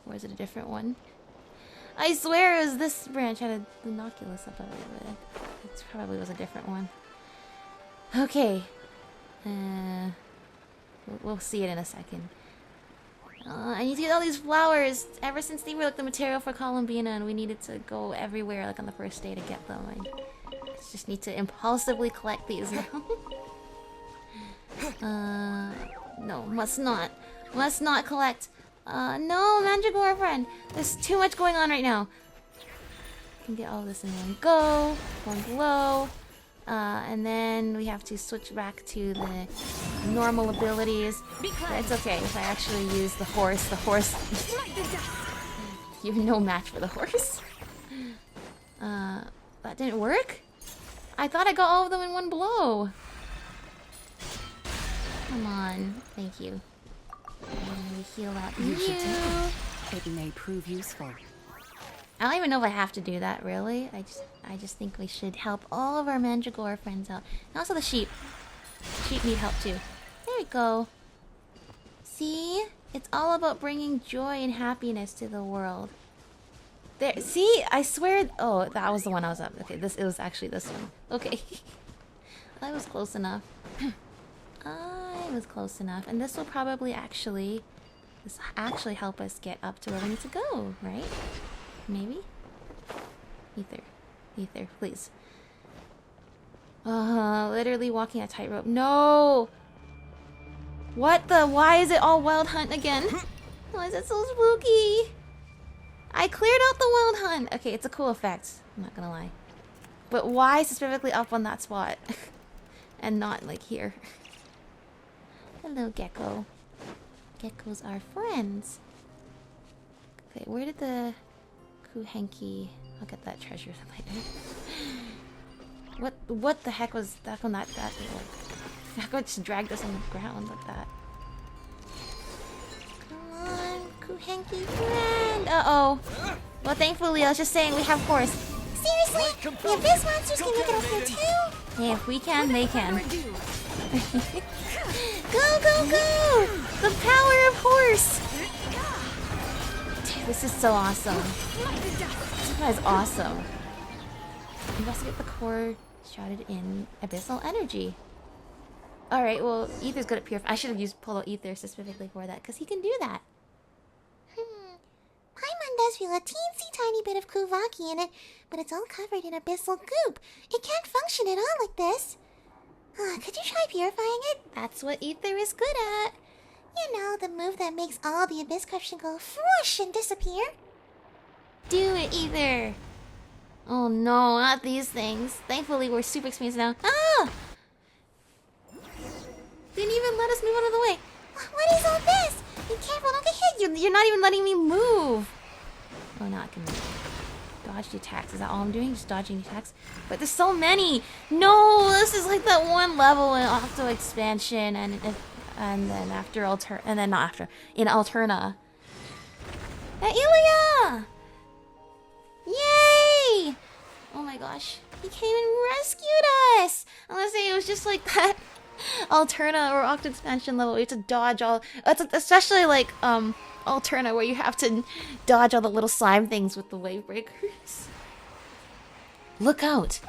Or is it a different one? I swear it was this branch had a Lunoculus up over there. It probably was a different one. Okay. We'll see it in a second. I need to get all these flowers. Ever since they were like the material for Columbina and we needed to go everywhere like on the first day to get them. I just need to impulsively collect these now. No, must not. Must not collect. No, Mandragora friend. There's too much going on right now. I can get all this in one go. One blow. And then we have to switch back to the normal abilities. But it's okay if I actually use the horse. The horse... You're no match for the horse. That didn't work? I thought I got all of them in one blow. Come on. Thank you. And we heal out you. You should take it. It may prove useful. I don't even know if I have to do that, really. I just think we should help all of our Mandragora friends out. And also the sheep. Sheep need help too. There we go. See? It's all about bringing joy and happiness to the world. There, see? I swear... Oh, that was the one I was up. Okay, it was actually this one. Okay. I was close enough. I was close enough. And this will probably actually... This will actually help us get up to where we need to go, right? Maybe? Ether. Ether, please. Literally walking a tightrope. No! What the? Why is it all wild hunt again? Why is it so spooky? I cleared out the wild hunt. Okay, it's a cool effect. I'm not gonna lie. But why specifically up on that spot? And not like here. Hello, gecko. Geckos are friends. Okay, where did the Kuhenki... I'll get that treasure later. What the heck was that on that like... How just dragged us on the ground like that? Come on, Kuhenki friend! Uh-oh. Well, thankfully, I was just saying we have horse. Seriously? The Abyss monsters can make it up here too? Hey, if we can, they can. Go, go, go! The power of horse! Dude, this is so awesome. This guy's awesome. Investigate the core shrouded in abyssal energy. Alright, well, Ether's good at purify. I should have used Polo Ether specifically for that, because he can do that. Paimon does feel a teensy tiny bit of Kuvaki in it, but it's all covered in abyssal goop. It can't function at all like this. Could you try purifying it? That's what Ether is good at. You know, the move that makes all the abyss corruption go whoosh and disappear. Do it, Ether. Oh no, not these things. Thankfully, we're super experienced now. Ah! Didn't even let us move out of the way. What is all this? Be careful, don't get hit. You're not even letting me move. Oh, now I can dodge the attacks. Is that all I'm doing? Just dodging the attacks? But there's so many. No, this is like that one level in Octo Expansion, and then after in Alterna. Hey, Ilya! Yay! Oh my gosh, he came and rescued us. I want to say it was just like that. Alterna or Octo Expansion level, you have to dodge all. It's especially like Alterna, where you have to dodge all the little slime things with the wave breakers. Look out!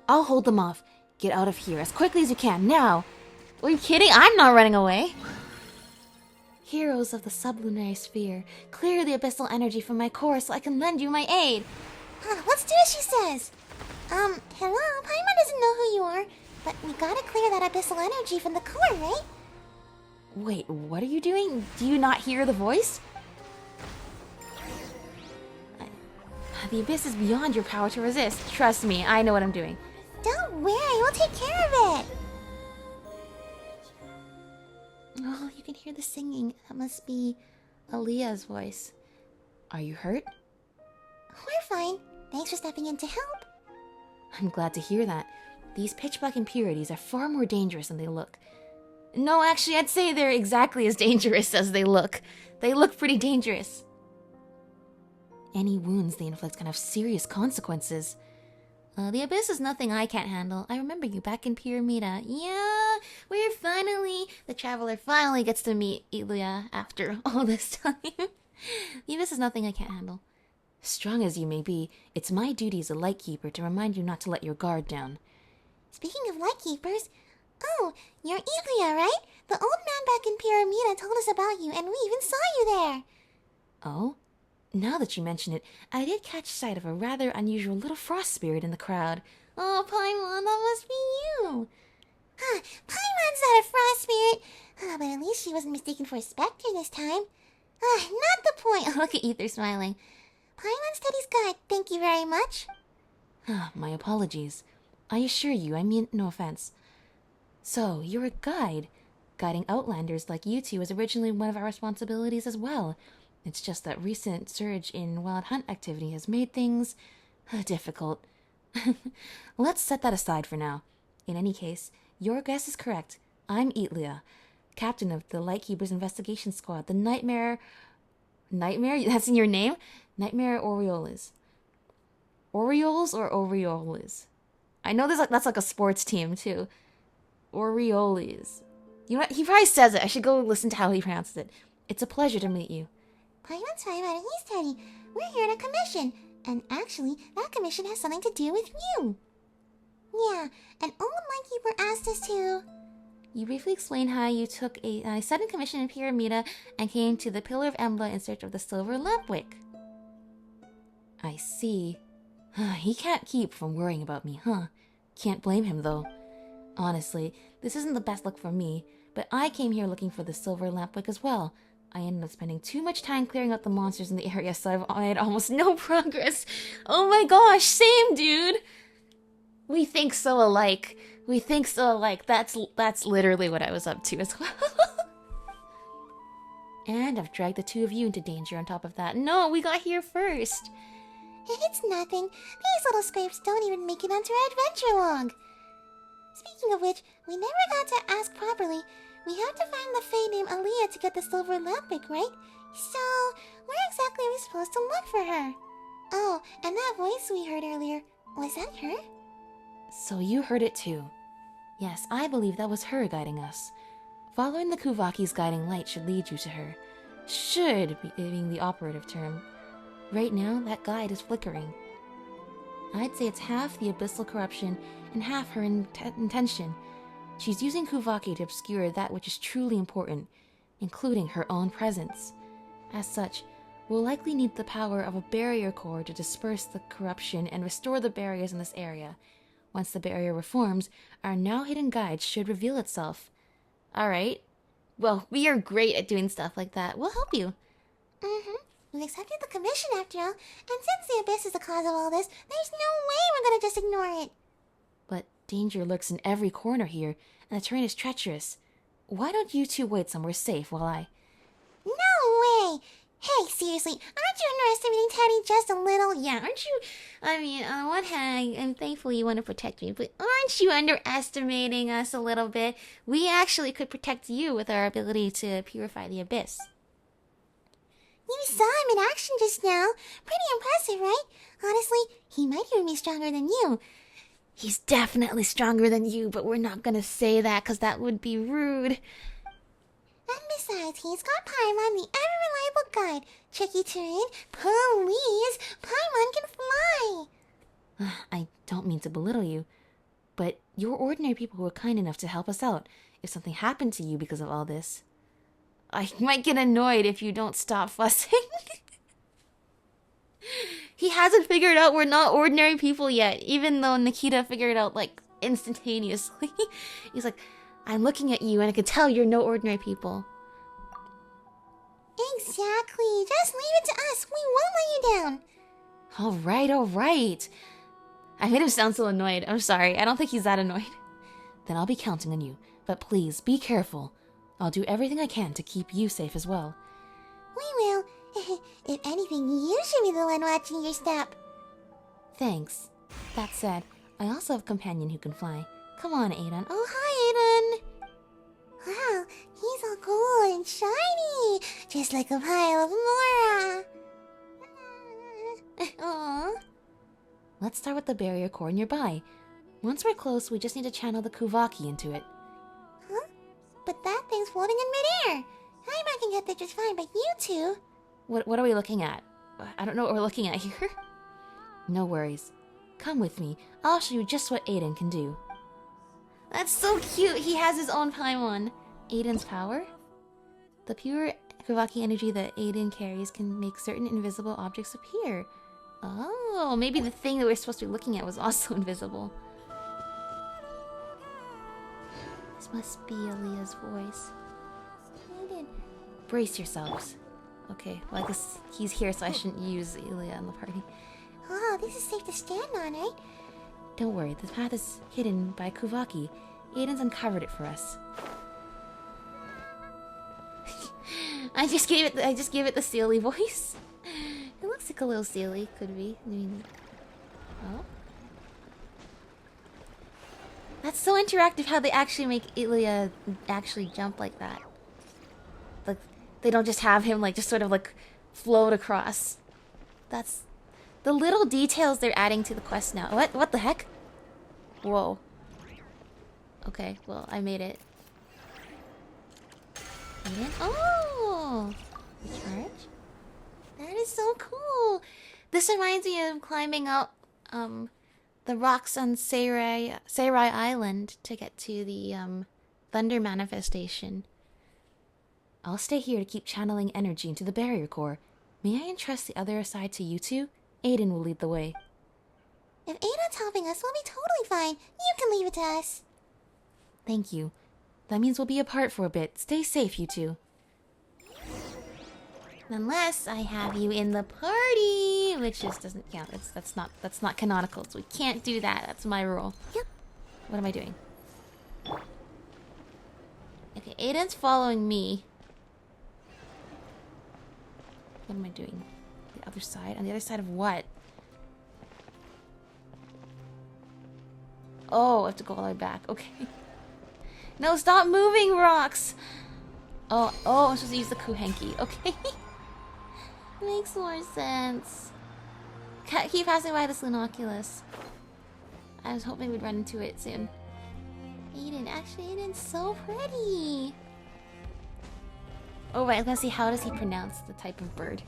I'll hold them off. Get out of here as quickly as you can now. Are you kidding? I'm not running away. Heroes of the sublunary sphere, clear the abyssal energy from my core so I can lend you my aid. Let's do as she says. Hello? Paimon doesn't know who you are. But we gotta clear that abyssal energy from the core, right? Wait, what are you doing? Do you not hear the voice? The abyss is beyond your power to resist. Trust me, I know what I'm doing. Don't worry, we'll take care of it. Oh, you can hear the singing. That must be Aaliyah's voice. Are you hurt? We're fine. Thanks for stepping in to help. I'm glad to hear that. These pitch-black impurities are far more dangerous than they look. No, actually, I'd say they're exactly as dangerous as they look. They look pretty dangerous. Any wounds they inflict can have serious consequences. The abyss is nothing I can't handle. I remember you back in Pyramida. Yeah, the traveler finally gets to meet Ilya after all this time. The abyss is nothing I can't handle. Strong as you may be, it's my duty as a lightkeeper to remind you not to let your guard down. Speaking of lightkeepers, oh, you're Ilya, right? The old man back in Pyramida told us about you, and we even saw you there. Oh? Now that you mention it, I did catch sight of a rather unusual little frost spirit in the crowd. Oh, Paimon, that must be you. Paimon's not a frost spirit. But at least she wasn't mistaken for a specter this time. Not the point. Look at Ether smiling. Paimon's Teddy's guide, thank you very much. My apologies. I assure you, I mean no offense. So, you're a guide. Guiding outlanders like you two was originally one of our responsibilities as well. It's just that recent surge in wild hunt activity has made things difficult. Let's set that aside for now. In any case, your guess is correct. I'm Eatlia, captain of the Lightkeepers Investigation Squad, the Nightmare... Nightmare? That's in your name? Nightmare Orioles. Orioles or Orioles? I know that's like a sports team, too. Orioles. You know what? He probably says it. I should go listen to how he pronounces it. It's a pleasure to meet you. Paimon's talking about it. He's Teddy. We're here on a commission. And actually, that commission has something to do with you. Yeah, an old lightkeeper asked us to... You briefly explained how you took a sudden commission in Pyramida and came to the Pillar of Embla in search of the silver lampwick. I see. He can't keep from worrying about me, huh? Can't blame him, though. Honestly, this isn't the best luck for me, but I came here looking for the silver lampwick as well. I ended up spending too much time clearing out the monsters in the area, so I've made almost no progress. Oh my gosh, same, dude! We think so alike. We think so alike. That's literally what I was up to as well. And I've dragged the two of you into danger on top of that. No, we got here first. It's nothing. These little scrapes don't even make it onto our adventure log. Speaking of which, we never got to ask properly. We have to find the Fae named Aaliyah to get the silver lampwick, right? So, where exactly are we supposed to look for her? Oh, and that voice we heard earlier, was that her? So you heard it too. Yes, I believe that was her guiding us. Following the Kuvaki's guiding light should lead you to her. Should being the operative term. Right now, that guide is flickering. I'd say it's half the abyssal corruption and half her intention. She's using Kuvaki to obscure that which is truly important, including her own presence. As such, we'll likely need the power of a barrier core to disperse the corruption and restore the barriers in this area. Once the barrier reforms, our now hidden guide should reveal itself. Alright. Well, we are great at doing stuff like that. We'll help you. We've accepted the commission after all, and since the abyss is the cause of all this, there's no way we're gonna just ignore it. But danger lurks in every corner here, and the terrain is treacherous. Why don't you two wait somewhere safe while I... No way! Hey, seriously, aren't you underestimating Teddy just a little? Yeah, aren't you... I mean, on one hand, I'm thankful you want to protect me, but aren't you underestimating us a little bit? We actually could protect you with our ability to purify the abyss. You saw him in action just now. Pretty impressive, right? Honestly, he might even be stronger than you. He's definitely stronger than you, but we're not gonna say that because that would be rude. And besides, he's got Paimon, the ever-reliable guide. Tricky terrain, please, Paimon can fly. I don't mean to belittle you, but you're ordinary people who are kind enough to help us out if something happened to you because of all this. I might get annoyed if you don't stop fussing. He hasn't figured out we're not ordinary people yet, even though Nikita figured it out, like, instantaneously. He's like, I'm looking at you and I can tell you're no ordinary people. Exactly. Just leave it to us. We won't let you down. All right. I made him sound so annoyed. I'm sorry. I don't think he's that annoyed. Then I'll be counting on you. But please, be careful. I'll do everything I can to keep you safe as well. We will. If anything, you should be the one watching your step. Thanks. That said, I also have a companion who can fly. Come on, Aiden. Oh, hi, Aiden. Wow, he's all gold and shiny, just like a pile of Mora. Aww. Let's start with the barrier core nearby. Once we're close, we just need to channel the Kuvaki into it. Huh? But that thing's floating in midair. I can get there just fine, but you two... What are we looking at? I don't know what we're looking at here. No worries. Come with me. I'll show you just what Aiden can do. That's so cute. He has his own Paimon. Aiden's power? The pure Kuvaki energy that Aiden carries can make certain invisible objects appear. Oh, maybe the thing that we're supposed to be looking at was also invisible. This must be Aaliyah's voice. Aiden. Brace yourselves. Okay, well I guess he's here, so I shouldn't use Aaliyah in the party. Oh, this is safe to stand on, right? Don't worry, this path is hidden by Kuvaki. Aiden's uncovered it for us. I just gave it the silly voice. It looks like a little silly, could be. I mean, oh. That's so interactive how they actually make Ilya actually jump like that. Like, they don't just have him like just sort of like float across. That's the little details they're adding to the quest now. What the heck? Whoa. Okay, well, I made it. Oh! Recharge? That is so cool! This reminds me of climbing up the rocks on Seirai Island to get to the thunder manifestation. I'll stay here to keep channeling energy into the barrier core. May I entrust the other side to you two? Aiden will lead the way. If Aiden's helping us, we'll be totally fine. You can leave it to us. Thank you. That means we'll be apart for a bit. Stay safe, you two. Unless I have you in the party, which just doesn't count. That's not canonical, so we can't do that. That's my rule. Yep. What am I doing? Okay, Aiden's following me. What am I doing? The other side? On the other side of what? Oh, I have to go all the way back. Okay. No, stop moving, rocks! Oh, I'm supposed to use the Kuhenki. Okay. Makes more sense. Keep passing by this Lunoculus. I was hoping we'd run into it soon. Aiden, actually, Aiden's so pretty. Oh, right, I was gonna see how does he pronounce the type of bird.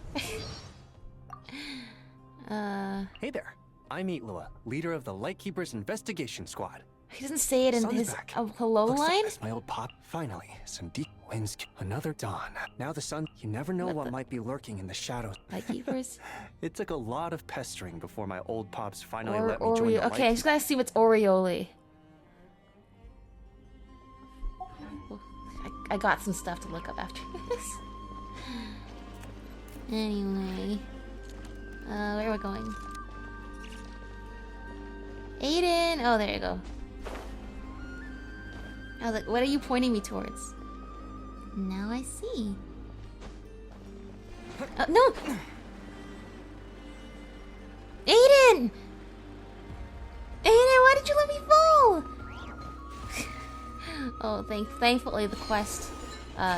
Hey there. I'm Lua, leader of the Lightkeepers Investigation Squad. He doesn't say it in Sun's his back. hello Looks like line? that's my old pop. Finally, some deep winds. Another dawn. Now the sun. You never know what might be lurking in the shadows. Lightkeepers? It took a lot of pestering before my old pops finally let me join the Okay, I just gotta see what's Oriole. I got some stuff to look up after this. Anyway. Where are we going? Aiden! Oh, there you go. I was like, what are you pointing me towards? Now I see. No! Aiden! Aiden, why did you let me fall? Oh, thankfully the quest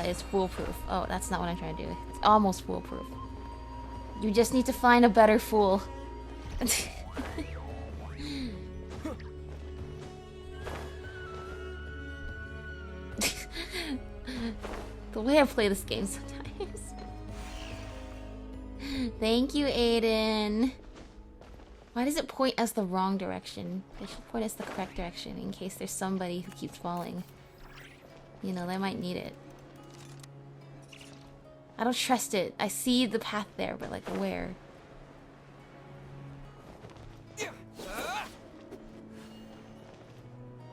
is foolproof. Oh, that's not what I'm trying to do. It's almost foolproof. You just need to find a better fool. The way I play this game sometimes. Thank you, Aiden. Why does it point us the wrong direction? It should point us the correct direction in case there's somebody who keeps falling. You know, they might need it. I don't trust it. I see the path there, but like where?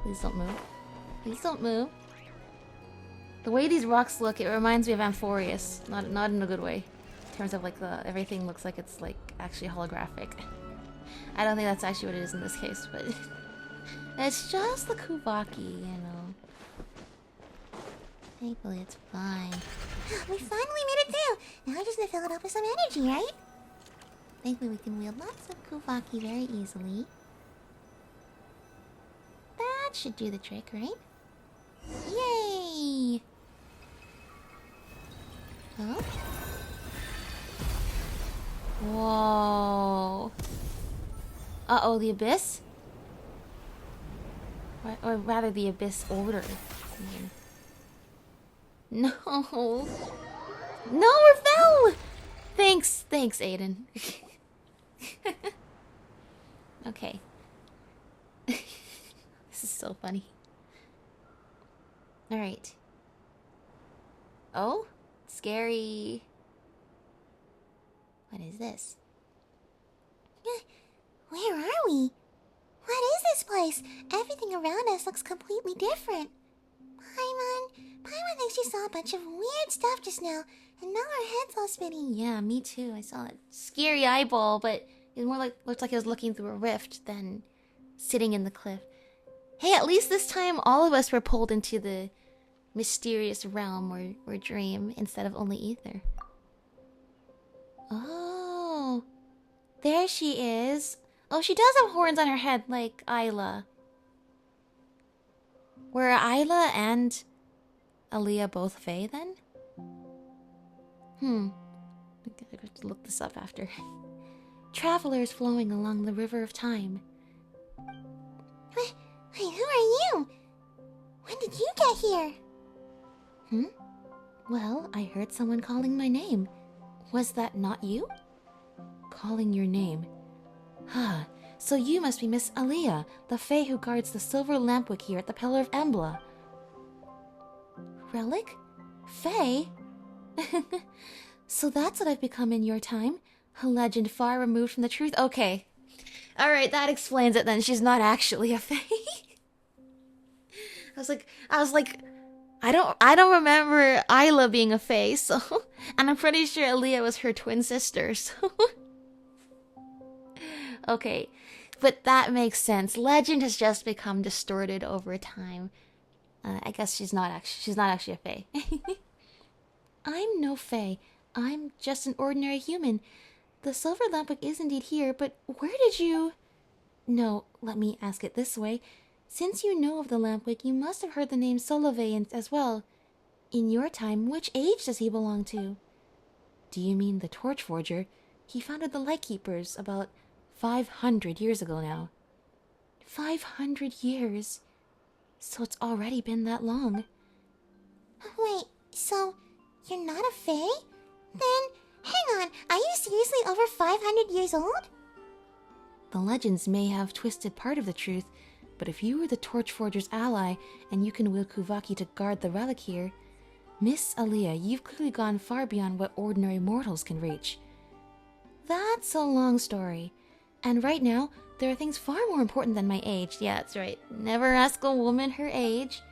Please don't move. Please don't move. The way these rocks look, it reminds me of Amphorius. Not in a good way. In terms of like everything looks like it's like actually holographic. I don't think that's actually what it is in this case, but it's just the Kubaki, you know. Thankfully, it's fine. We finally made it through. Now I just need to fill it up with some energy, right? Thankfully, we can wield lots of Kubaki very easily. That should do the trick, right? Yay! Oh? Whoa. Uh-oh, the abyss? Or rather, the abyss order. No. No, we fell! Thanks, Aiden. Okay. This is so funny. Alright. Oh? Scary. What is this? Where are we? What is this place? Everything around us looks completely different. Paimon thinks she saw a bunch of weird stuff just now, and now her head's all spinning. Yeah, me too. I saw that scary eyeball, but it more like looked like it was looking through a rift than sitting in the cliff. Hey, at least this time all of us were pulled into the mysterious realm or dream instead of only Ether. Oh, there she is. Oh, she does have horns on her head like Isla. Were Isla and Aaliyah both Fae then? I have to look this up after. Travelers flowing along the river of time. Wait, who are you? When did you get here? Well, I heard someone calling my name. Was that not you? Calling your name. So you must be Miss Aaliyah, the Fae who guards the silver lampwick here at the Pillar of Embla. Relic? Fae? So that's what I've become in your time? A legend far removed from the truth? Okay. Alright, that explains it then. She's not actually a Fae. I was like, I don't remember Isla being a Fae, so... And I'm pretty sure Aaliyah was her twin sister, so... Okay, but that makes sense. Legend has just become distorted over time. I guess she's not actually a Fae. I'm no Fae. I'm just an ordinary human. The silver lampwick is indeed here, but where did you... No, let me ask it this way. Since you know of the lampwick, you must have heard the name Solove as well. In your time, which age does he belong to? Do you mean the Torchforger? He founded the Lightkeepers about 500 years ago now. 500 years? So it's already been that long. Wait, so you're not a Fae? Then, hang on, are you seriously over 500 years old? The legends may have twisted part of the truth, but if you were the Torchforger's ally and you can wield Kuvaki to guard the relic here, Miss Aaliyah, you've clearly gone far beyond what ordinary mortals can reach. That's a long story. And right now, there are things far more important than my age. Yeah, that's right. Never ask a woman her age.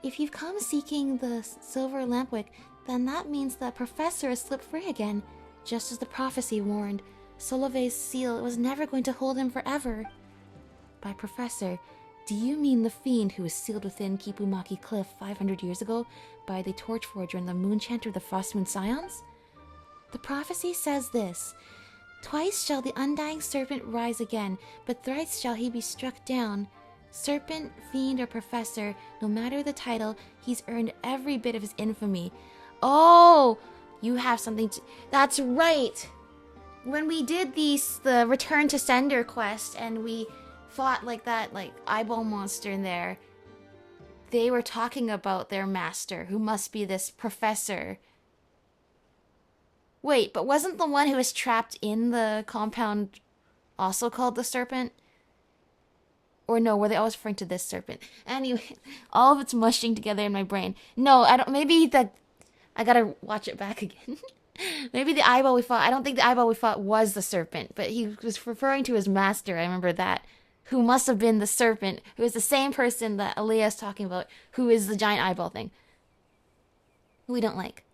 If you've come seeking the silver lampwick, then that means the professor has slipped free again. Just as the prophecy warned, Solove's seal was never going to hold him forever. By professor, do you mean the fiend who was sealed within Kipumaki Cliff 500 years ago by the Torchforger and the Moonchanter of the Frostmoon Scions? The prophecy says this: twice shall the undying serpent rise again, but thrice shall he be struck down. Serpent, fiend, or professor, no matter the title, he's earned every bit of his infamy. Oh, you have something to... That's right! When we did the Return to Sender quest and we fought that eyeball monster in there, they were talking about their master, who must be this professor. Wait, but wasn't the one who was trapped in the compound also called the serpent? Or no, were they always referring to this serpent? Anyway, all of it's mushing together in my brain. No, I don't... Maybe that... I gotta watch it back again. Maybe the eyeball we fought... I don't think the eyeball we fought was the serpent, but he was referring to his master. I remember that. Who must have been the serpent, who is the same person that Aaliyah is talking about, who is the giant eyeball thing. Who we don't like.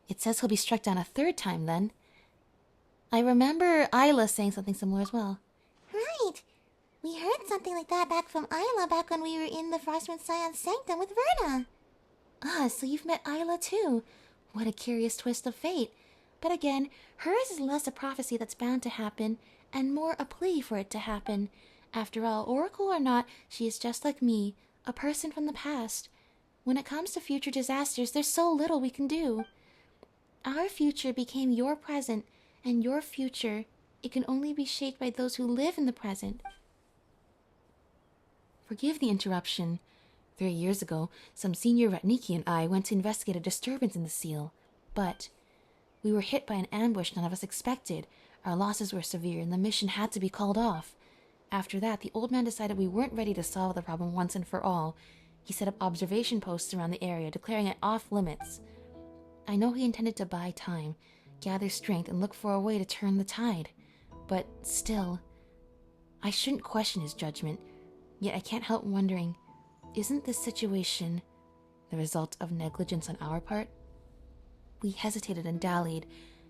It says he'll be struck down a third time, then. I remember Isla saying something similar as well. Right. We heard something like that back from Isla back when we were in the Frostmoon Scion's sanctum with Verna. Ah, so you've met Isla too. What a curious twist of fate. But again, hers is less a prophecy that's bound to happen, and more a plea for it to happen. After all, oracle or not, she is just like me, a person from the past. When it comes to future disasters, there's so little we can do. Our future became your present, and your future, it can only be shaped by those who live in the present. Forgive the interruption. 3 years ago, some senior Ratniki and I went to investigate a disturbance in the seal, but we were hit by an ambush none of us expected. Our losses were severe, and the mission had to be called off. After that, the old man decided we weren't ready to solve the problem once and for all. He set up observation posts around the area, declaring it off limits. I know he intended to buy time, gather strength, and look for a way to turn the tide. But still, I shouldn't question his judgment. Yet I can't help wondering, isn't this situation the result of negligence on our part? We hesitated and dallied,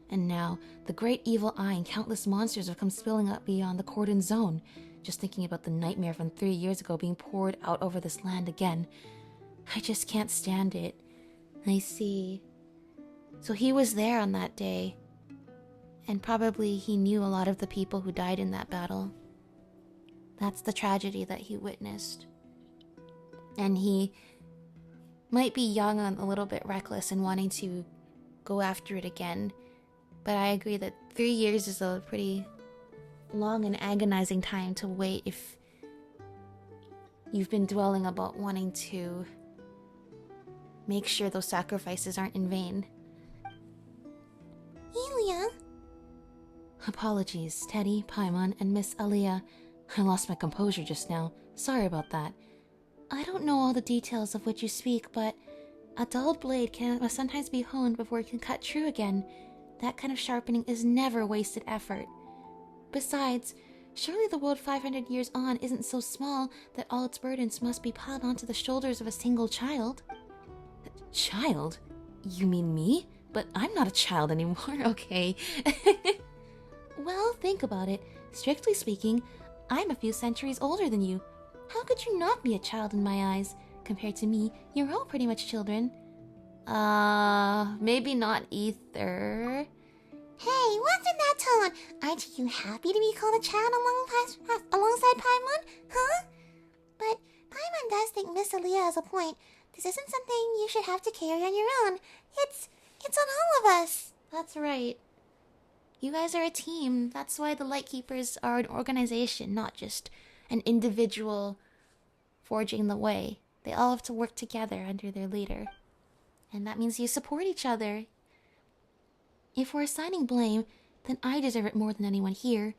and now the great evil eye and countless monsters have come spilling up beyond the cordon zone. just thinking about the nightmare from 3 years ago being poured out over this land again. I just can't stand it. I see. So he was there on that day. And probably he knew a lot of the people who died in that battle. That's the tragedy that he witnessed. And he might be young and a little bit reckless and wanting to go after it again. But I agree that 3 years is a pretty long and agonizing time to wait if you've been dwelling about wanting to make sure those sacrifices aren't in vain. Elia? Apologies, Teddy, Paimon, and Miss Aaliyah. I lost my composure just now. Sorry about that. I don't know all the details of which you speak, but a dulled blade must sometimes be honed before it can cut true again. That kind of sharpening is never wasted effort. Besides, surely the world 500 years on isn't so small that all its burdens must be piled onto the shoulders of a single child. Child? You mean me? But I'm not a child anymore, okay. Well, think about it. Strictly speaking, I'm a few centuries older than you. How could you not be a child in my eyes? Compared to me, you're all pretty much children. Maybe not either. Hey, what's in that tone? Aren't you happy to be called a child alongside Paimon? Huh? But Paimon does think Miss Aaliyah has a point. This isn't something you should have to carry on your own. It's on all of us. That's right. You guys are a team. That's why the Lightkeepers are an organization, not just an individual forging the way. They all have to work together under their leader. And that means you support each other. If we're assigning blame, then I deserve it more than anyone here.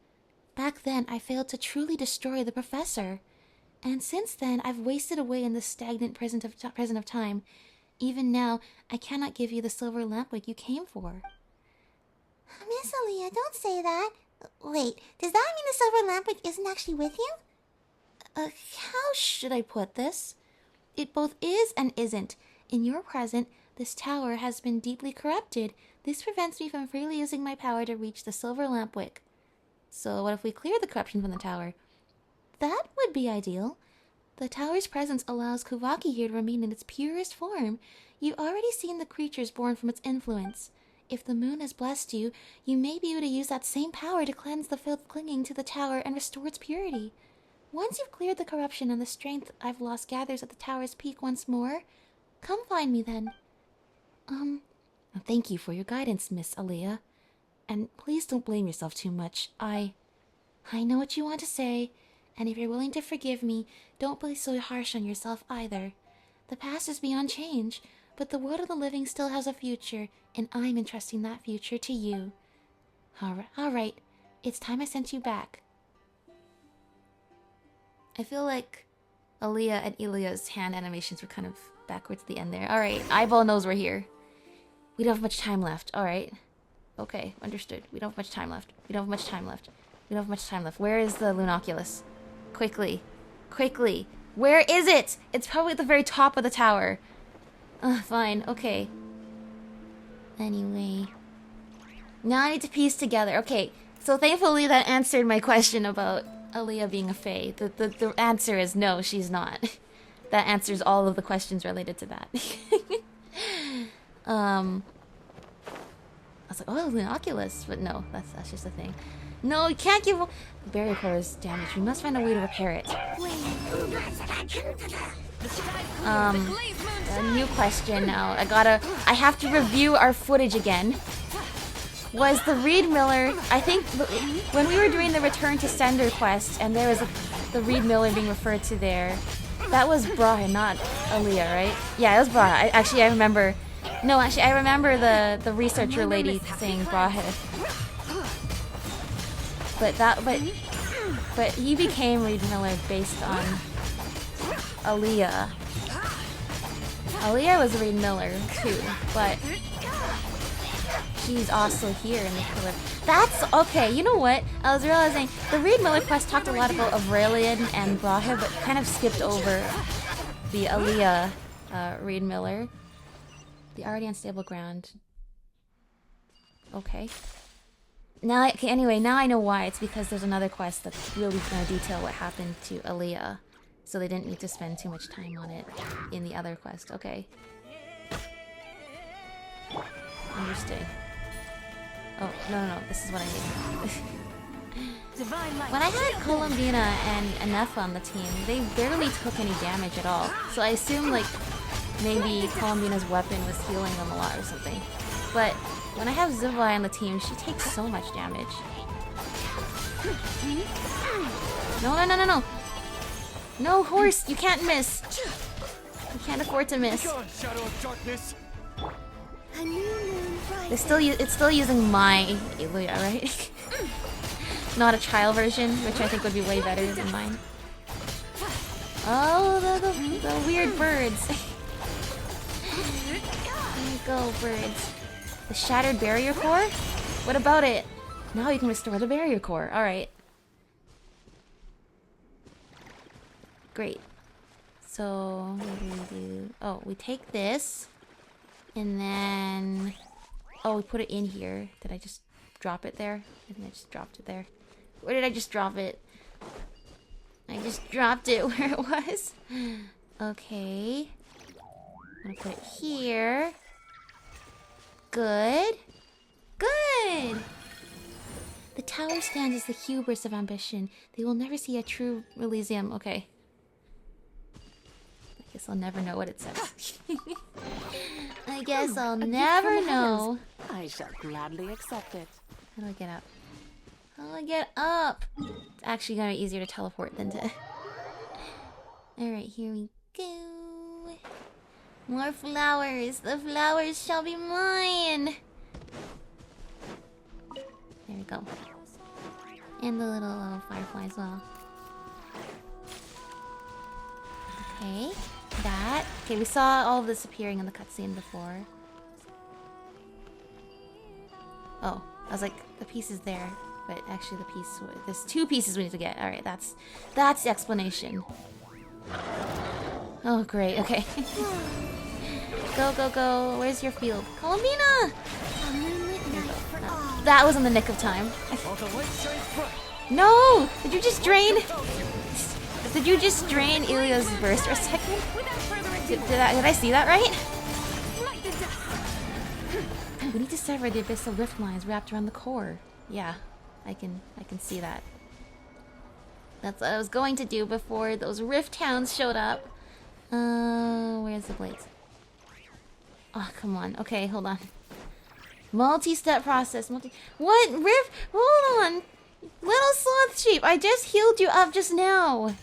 Back then, I failed to truly destroy the professor. And since then, I've wasted away in this stagnant prison of time. Even now, I cannot give you the silver lampwick you came for. Miss Aaliyah, don't say that. Wait, does that mean the silver lampwick isn't actually with you? How should I put this? It both is and isn't. In your present, this tower has been deeply corrupted. This prevents me from freely using my power to reach the silver lampwick. So what if we clear the corruption from the tower? That would be ideal. The tower's presence allows Kuvaki here to remain in its purest form. You've already seen the creatures born from its influence. If the moon has blessed you, you may be able to use that same power to cleanse the filth clinging to the tower and restore its purity. Once you've cleared the corruption and the strength I've lost gathers at the tower's peak once more, come find me then. Thank you for your guidance, Miss Aaliyah. And please don't blame yourself too much. I know what you want to say, and if you're willing to forgive me, don't be so harsh on yourself either. The past is beyond change, but the world of the living still has a future, and I'm entrusting that future to you. Alright, it's time I sent you back. I feel like Aaliyah and Elia's hand animations were kind of backwards at the end there. Alright, Eyeball knows we're here. We don't have much time left. Alright. Okay, understood. We don't have much time left. We don't have much time left. We don't have much time left. Where is the Lunoculus? Quickly. Quickly. Where is it? It's probably at the very top of the tower. Fine. Okay. Anyway. Now I need to piece together. Okay, so thankfully that answered my question about Aaliyah being a fae. The answer is no, she's not. That answers all of the questions related to that. I was like, oh, Lunoculus, but no, that's just a thing. No, you can't give the barrier core is damaged. We must find a way to repair it. A new question now. I have to review our footage again. Was the Reed Miller, I think, when we were doing the Return to Sender quest, and there was the Reed Miller being referred to there, that was Brahe, not Aaliyah, right? Yeah, it was Brahe. I remember. No, actually, I remember the researcher lady saying Brahe. But he became Reed Miller based on Aaliyah. Aaliyah was Reed Miller too, but she's also here in the pillar. That's okay. You know what? I was realizing the Reed Miller quest talked a lot about Aurelian and Brahe, but kind of skipped over the Aaliyah Reed Miller. The already unstable ground. Okay. Now, okay, anyway, now I know why. It's because there's another quest that's really gonna detail what happened to Aaliyah. So they didn't need to spend too much time on it in the other quest. Okay. Understood. Oh, no. This is what I need. When I had Columbina and Anefa on the team, they barely took any damage at all. So I assume, like, maybe Columbina's weapon was healing them a lot or something. But when I have Zivai on the team, she takes so much damage. No. No, horse, you can't miss. You can't afford to miss. Shadow of darkness. It's still using my Aaliyah, right? Not a trial version, which I think would be way better than mine. Oh, the weird birds. There you go, birds. The shattered barrier core? What about it? Now you can restore the barrier core. Alright. Great. So, what do we do? Oh, we take this. And then... Oh, we put it in here. Did I just drop it there? I think I just dropped it there. Where did I just drop it? I just dropped it where it was. Okay. I'm gonna put it here. Good. Good! The tower stands as the hubris of ambition. They will never see a true Elysium. Okay. I guess I'll never know what it says. I guess I'll never know. I shall gladly accept it. How do I get up? How do I get up? It's actually gonna be easier to teleport than to... Alright, here we go. More flowers. The flowers shall be mine. There we go. And the little firefly as well. Okay, that. Okay, we saw all of this appearing in the cutscene before. Oh, I was like, the piece is there. But actually the piece... There's two pieces we need to get. Alright, that's the explanation. Oh, great. Okay. Go. Where's your field? Columbina! That was in the nick of time. No! Did you just drain... Did you just drain Ilia's burst for a second? Did I see that right? We need to sever the abyssal rift lines wrapped around the core. Yeah, I can see that. That's what I was going to do before those rift hounds showed up. Where's the blades? Oh, come on. Okay, hold on. Multi-step process. What? Rift? Hold on. Little sloth sheep, I just healed you up just now.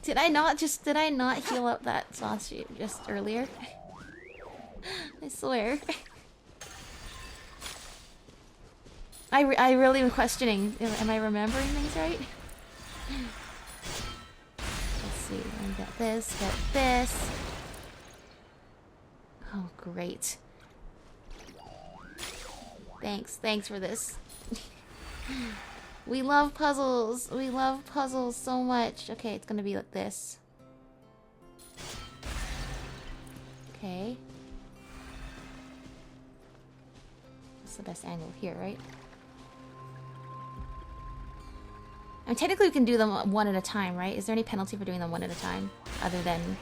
Did I not heal up that sloth sheep just earlier? I swear. I really am questioning. Am I remembering things right? Let's see. Let me get this. Oh, great. Thanks for this. We love puzzles. We love puzzles so much. Okay, it's gonna be like this. Okay. What's the best angle here, right? I mean, technically we can do them one at a time, right? Is there any penalty for doing them one at a time? Other than...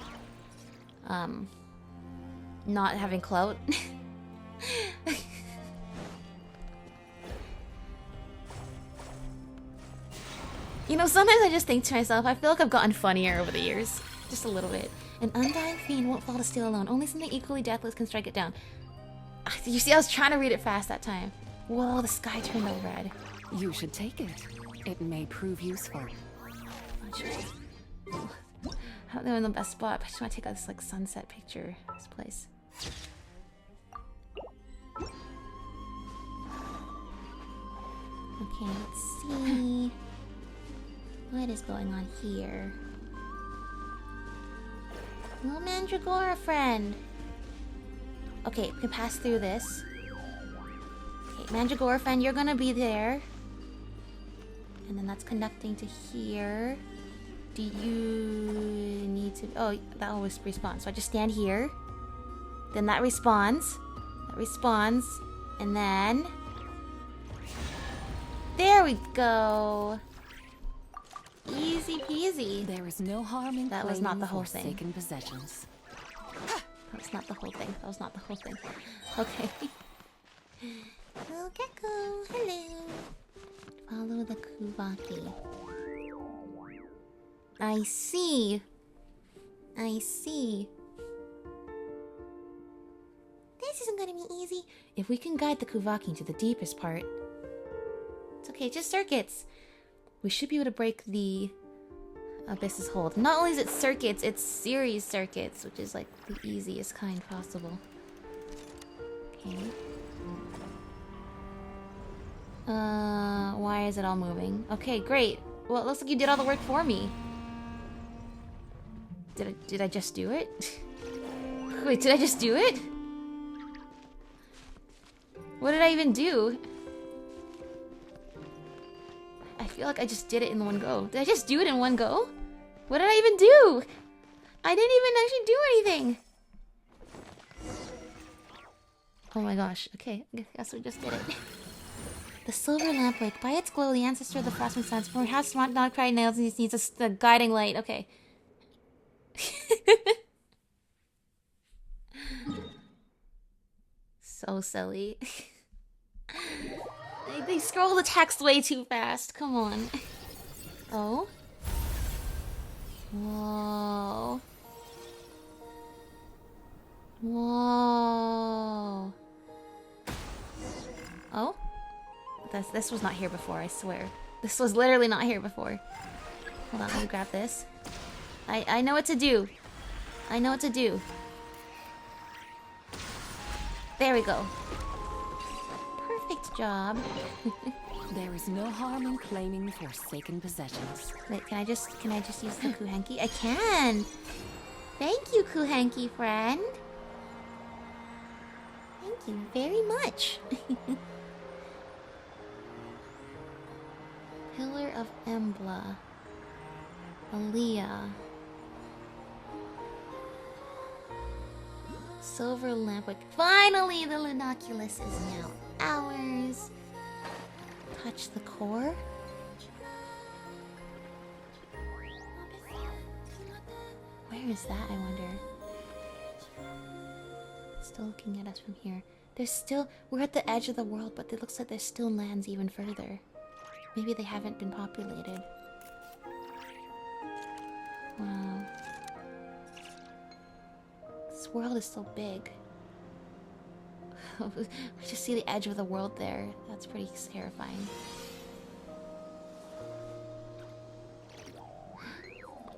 not having clout? You know, sometimes I just think to myself, I feel like I've gotten funnier over the years. Just a little bit. An undying fiend won't fall to steel alone. Only something equally deathless can strike it down. You see, I was trying to read it fast that time. Whoa, the sky turned all red. You should take it. It may prove useful. I don't know in the best spot, but I just want to take out this like sunset picture of this place. Okay, let's see. What is going on here? Little Mandragora friend. Okay, we can pass through this. Okay, Mandragora friend, you're gonna be there. And then that's connecting to here. Do you need to... Oh, that always respawns. So I just stand here. Then that respawns. Respawns. And then... There we go! Easy peasy. There is no harm in That was not the whole thing. forsaken possessions. That was not the whole thing. That was not the whole thing. Okay. Oh, Gecko, hello. Follow the Kuvaki. I see. I see. This isn't gonna be easy. If we can guide the Kuvaki to the deepest part... It's okay, just circuits. We should be able to break the Abyss's hold. Not only is it circuits, it's series circuits, which is like the easiest kind possible. Okay. Why is it all moving? Okay, great. Well, it looks like you did all the work for me. Did I just do it? Wait, did I just do it? What did I even do? I feel like I just did it in one go. Did I just do it in one go? What did I even do? I didn't even actually do anything. Oh my gosh. Okay, I guess we just did it. The silver lampwick. By its glow, the ancestor of the frostman stands. Perhaps Nod-Krai nails and needs a guiding light. Okay. So silly. They scroll the text way too fast. Come on. Oh? Whoa. Whoa. Oh? This was not here before, I swear. This was literally not here before. Hold on, let me grab this. I know what to do. I know what to do. There we go. Perfect job. There is no harm in claiming forsaken possessions. Wait, can I just use the Kuhenki? I can! Thank you, Kuhenki friend. Thank you very much. Pillar of Embla. Aaliyah. Silver lampwick. Finally, the Linoculus is now ours. Touch the core. Where is that, I wonder? Still looking at us from here. We're at the edge of the world, but it looks like there's still lands even further. Maybe they haven't been populated. Wow. This world is so big. We just see the edge of the world there. That's pretty terrifying.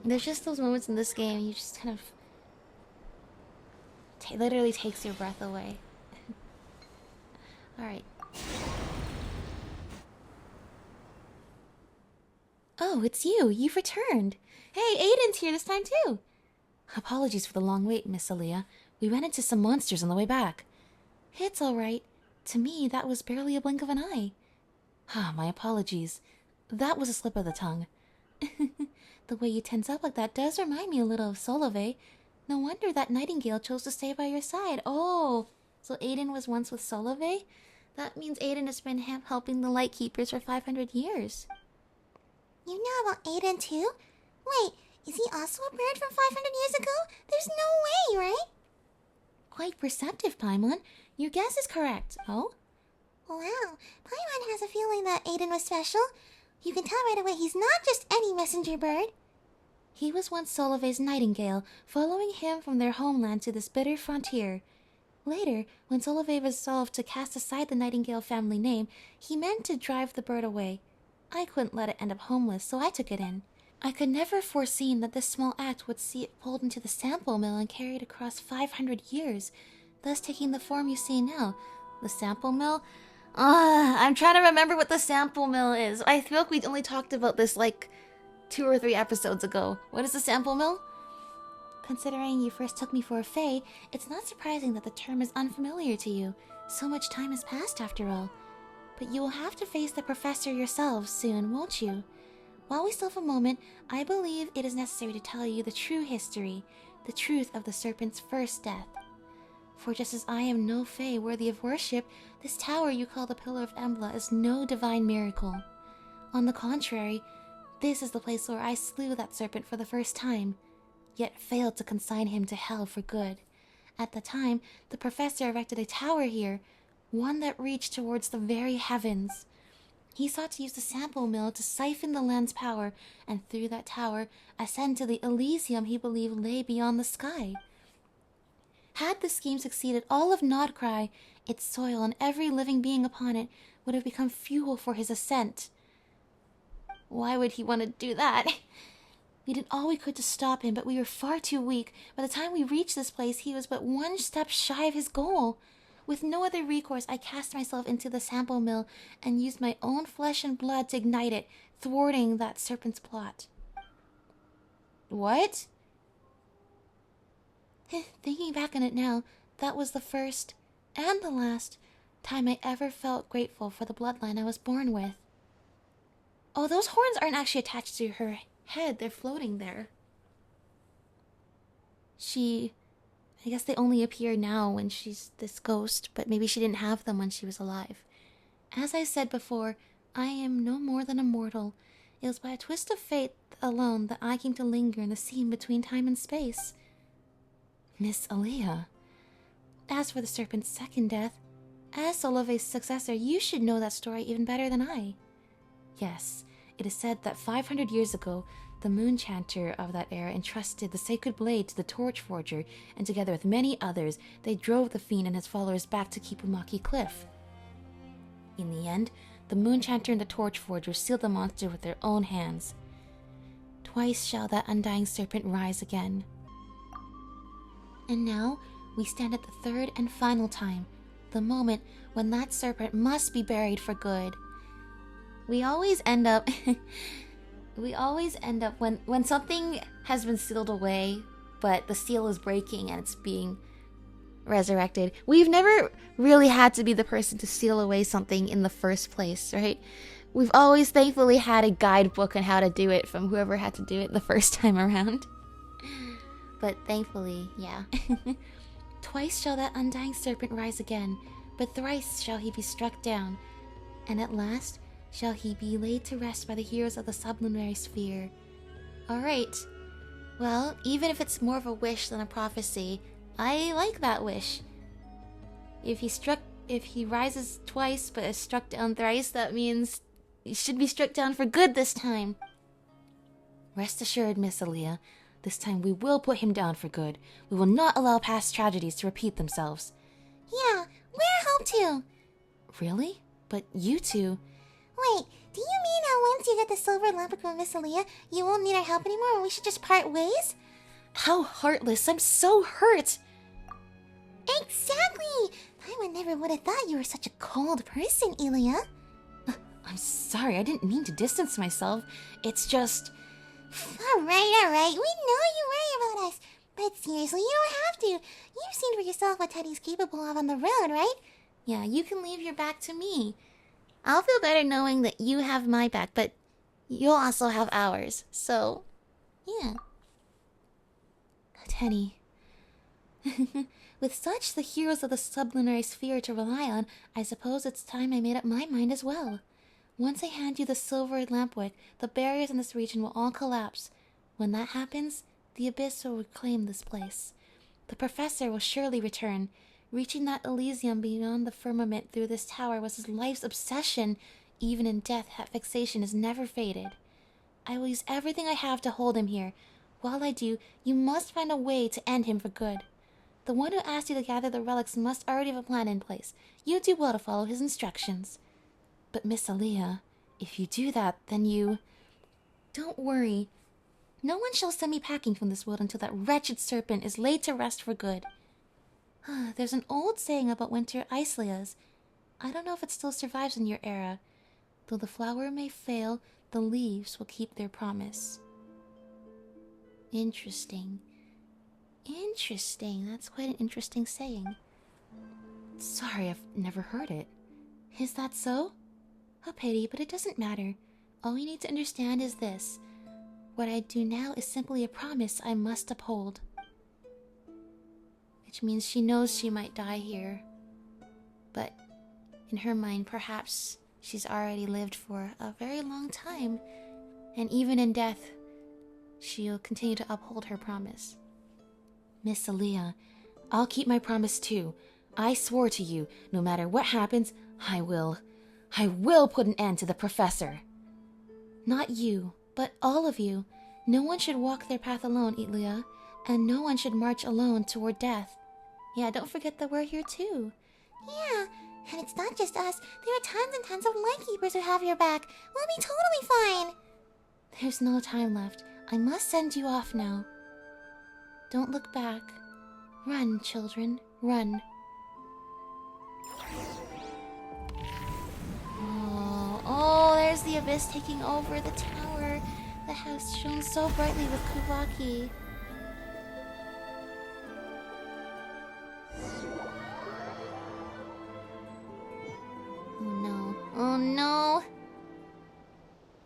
There's just those moments in this game you just kind of... literally takes your breath away. Alright. Oh, it's you. You've returned. Hey, Aiden's here this time too. Apologies for the long wait, Miss Aaliyah. We ran into some monsters on the way back. It's alright. To me, that was barely a blink of an eye. Ah, my apologies. That was a slip of the tongue. The way you tense up like that does remind me a little of Solove. No wonder that nightingale chose to stay by your side. Oh, so Aiden was once with Solove? That means Aiden has been helping the Lightkeepers for 500 years. You know about Aiden too? Wait, is he also a bird from 500 years ago? There's no way, right? Quite perceptive, Paimon. Your guess is correct. Oh? Wow, Paimon has a feeling that Aiden was special. You can tell right away he's not just any messenger bird. He was once Solove's nightingale, following him from their homeland to this bitter frontier. Later, when Solove resolved to cast aside the nightingale family name, he meant to drive the bird away. I couldn't let it end up homeless, so I took it in. I could never foreseen that this small act would see it pulled into the sample mill and carried across 500 years, thus taking the form you see now. The sample mill? I'm trying to remember what the sample mill is. I feel like we only talked about this like 2 or 3 episodes ago. What is the sample mill? Considering you first took me for a fae, it's not surprising that the term is unfamiliar to you. So much time has passed after all. But you will have to face the professor yourselves soon, won't you? While we still have a moment, I believe it is necessary to tell you the true history, the truth of the serpent's first death. For just as I am no fae worthy of worship, this tower you call the Pillar of Embla is no divine miracle. On the contrary, this is the place where I slew that serpent for the first time, yet failed to consign him to hell for good. At the time, the professor erected a tower here, one that reached towards the very heavens. He sought to use the sample mill to siphon the land's power, and through that tower, ascend to the Elysium he believed lay beyond the sky. Had the scheme succeeded, all of Nod-Krai, its soil, and every living being upon it would have become fuel for his ascent. Why would he want to do that? We did all we could to stop him, but we were far too weak. By the time we reached this place, he was but one step shy of his goal. With no other recourse, I cast myself into the sample mill and used my own flesh and blood to ignite it, thwarting that serpent's plot. What? Thinking back on it now, that was the first and the last time I ever felt grateful for the bloodline I was born with. Oh, those horns aren't actually attached to her head, they're floating there. I guess they only appear now when she's this ghost, but maybe she didn't have them when she was alive. As I said before, I am no more than a mortal. It was by a twist of fate alone that I came to linger in the seam between time and space. Miss Aaliyah. As for the serpent's second death, as Solove's successor, you should know that story even better than I. Yes, it is said that 500 years ago, the moon chanter of that era entrusted the sacred blade to the torch forger, and together with many others, they drove the fiend and his followers back to Kipumaki Cliff. In the end, the moon chanter and the torch forger sealed the monster with their own hands. Twice shall that undying serpent rise again. And now, we stand at the third and final time, the moment when that serpent must be buried for good. We always end up when something has been sealed away, but the seal is breaking and it's being resurrected. We've never really had to be the person to seal away something in the first place, right? We've always thankfully had a guidebook on how to do it from whoever had to do it the first time around. But thankfully, yeah. Twice shall that undying serpent rise again, but thrice shall he be struck down, and at last shall he be laid to rest by the heroes of the sublunary sphere. Alright. Well, even if it's more of a wish than a prophecy, I like that wish. If he rises twice but is struck down thrice, that means he should be struck down for good this time. Rest assured, Miss Aaliyah, this time we will put him down for good. We will not allow past tragedies to repeat themselves. Yeah, we're home too. Really? But you two... Wait, do you mean that once you get the silver lamp with Miss Aaliyah, you won't need our help anymore and we should just part ways? How heartless! I'm so hurt! Exactly! I never would have thought you were such a cold person, Ilya. I'm sorry, I didn't mean to distance myself. It's just... Alright. We know you worry about us. But seriously, you don't have to. You've seen for yourself what Teddy's capable of on the road, right? Yeah, you can leave your back to me. I'll feel better knowing that you have my back, but you'll also have ours. So, yeah. Teddy. With such the heroes of the sublunary sphere to rely on, I suppose it's time I made up my mind as well. Once I hand you the silver lampwick, the barriers in this region will all collapse. When that happens, the abyss will reclaim this place. The professor will surely return. Reaching that Elysium beyond the firmament through this tower was his life's obsession. Even in death, that fixation has never faded. I will use everything I have to hold him here. While I do, you must find a way to end him for good. The one who asked you to gather the relics must already have a plan in place. You do well to follow his instructions. But Miss Aaliyah, if you do that, then you... Don't worry. No one shall send me packing from this world until that wretched serpent is laid to rest for good. There's an old saying about winter icelayas. I don't know if it still survives in your era. Though the flower may fail, the leaves will keep their promise. Interesting. That's quite an interesting saying. Sorry, I've never heard it. Is that so? A pity, but it doesn't matter. All you need to understand is this. What I do now is simply a promise I must uphold. It which means she knows she might die here. But in her mind, perhaps she's already lived for a very long time, and even in death, she'll continue to uphold her promise. Miss Aaliyah, I'll keep my promise too. I swore to you, no matter what happens, I will put an end to the professor. Not you, but all of you. No one should walk their path alone, Aaliyah, and no one should march alone toward death. Yeah, don't forget that we're here too. Yeah, and it's not just us. There are tons and tons of Lightkeepers who have your back. We'll be totally fine. There's no time left. I must send you off now. Don't look back. Run, children, run. Oh, there's the abyss taking over the tower that has shone so brightly with Kuvaki. Oh no, oh no!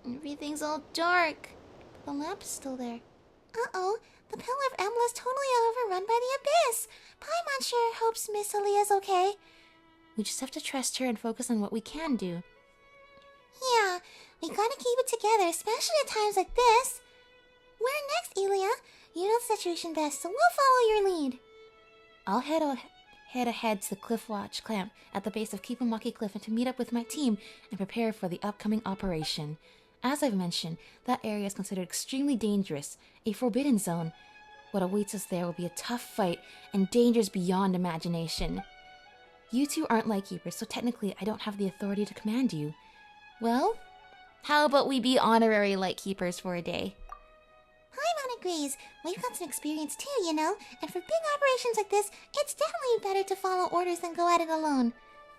Everything's all dark. The lamp is still there. Uh-oh, the Pillar of Embla's totally overrun by the abyss. Paimon sure hopes Miss Aaliyah's okay. We just have to trust her and focus on what we can do. Yeah, we gotta keep it together, especially at times like this. Where next, Aaliyah? You know the situation best, so we'll follow your lead. I'll head ahead to the Cliff Watch camp at the base of Kipamaki Cliff and to meet up with my team and prepare for the upcoming operation. As I've mentioned, that area is considered extremely dangerous, a forbidden zone. What awaits us there will be a tough fight and dangers beyond imagination. You two aren't Lightkeepers, so technically I don't have the authority to command you. Well, how about we be honorary Lightkeepers for a day? Paimon agrees. We've got some experience too, you know, and for big operations like this, it's definitely better to follow orders than go at it alone.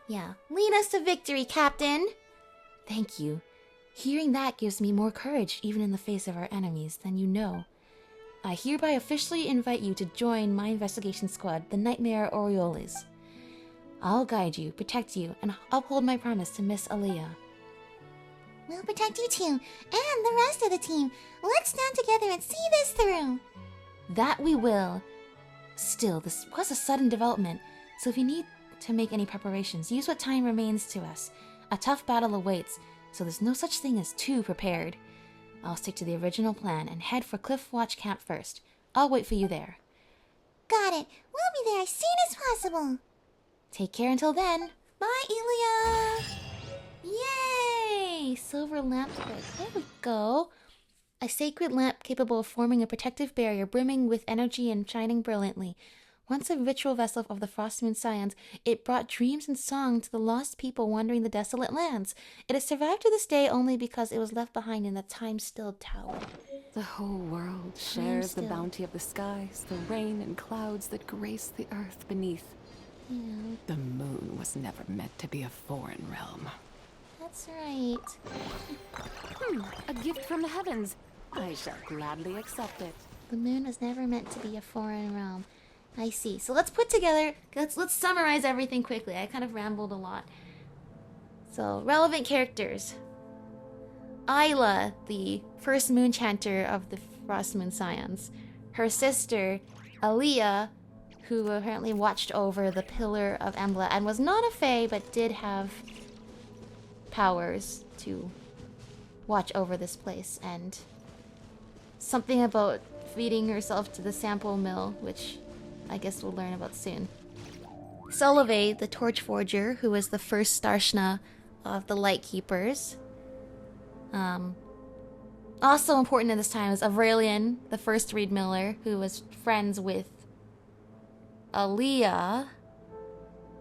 Yeah, lead us to victory, Captain! Thank you. Hearing that gives me more courage, even in the face of our enemies, than you know. I hereby officially invite you to join my investigation squad, the Nightmare Orioles. I'll guide you, protect you, and uphold my promise to Miss Aaliyah. We'll protect you too, and the rest of the team. Let's stand together and see this through. That we will. Still, this was a sudden development, so if you need to make any preparations, use what time remains to us. A tough battle awaits, so there's no such thing as too prepared. I'll stick to the original plan and head for Cliff Watch Camp first. I'll wait for you there. Got it. We'll be there as soon as possible. Take care until then. Bye, Elia! Yay! Silver lamp wick. There we go. A sacred lamp capable of forming a protective barrier brimming with energy and shining brilliantly. Once a ritual vessel of the Frost Moon Scions, it brought dreams and song to the lost people wandering the desolate lands. It has survived to this day only because it was left behind in the time-stilled tower. The whole world shares the bounty of the skies, the rain and clouds that grace the earth beneath. Yeah, The moon was never meant to be a foreign realm. that's right. A gift from the heavens. I shall gladly accept it. The moon was never meant to be a foreign realm. I see. So let's put together, let's summarize everything quickly. I kind of rambled a lot. So, relevant characters. Isla, the first moon chanter of the Frost Moon Scions. Her sister, Aaliyah, who apparently watched over the Pillar of Embla and was not a fae, but did have powers to watch over this place. And something about feeding herself to the sample mill, which I guess we'll learn about soon. Solove, the Torch Forger, who was the first Starshna of the Lightkeepers. Also important at this time is Avrelian, the first Reed Miller, who was friends with Aaliyah,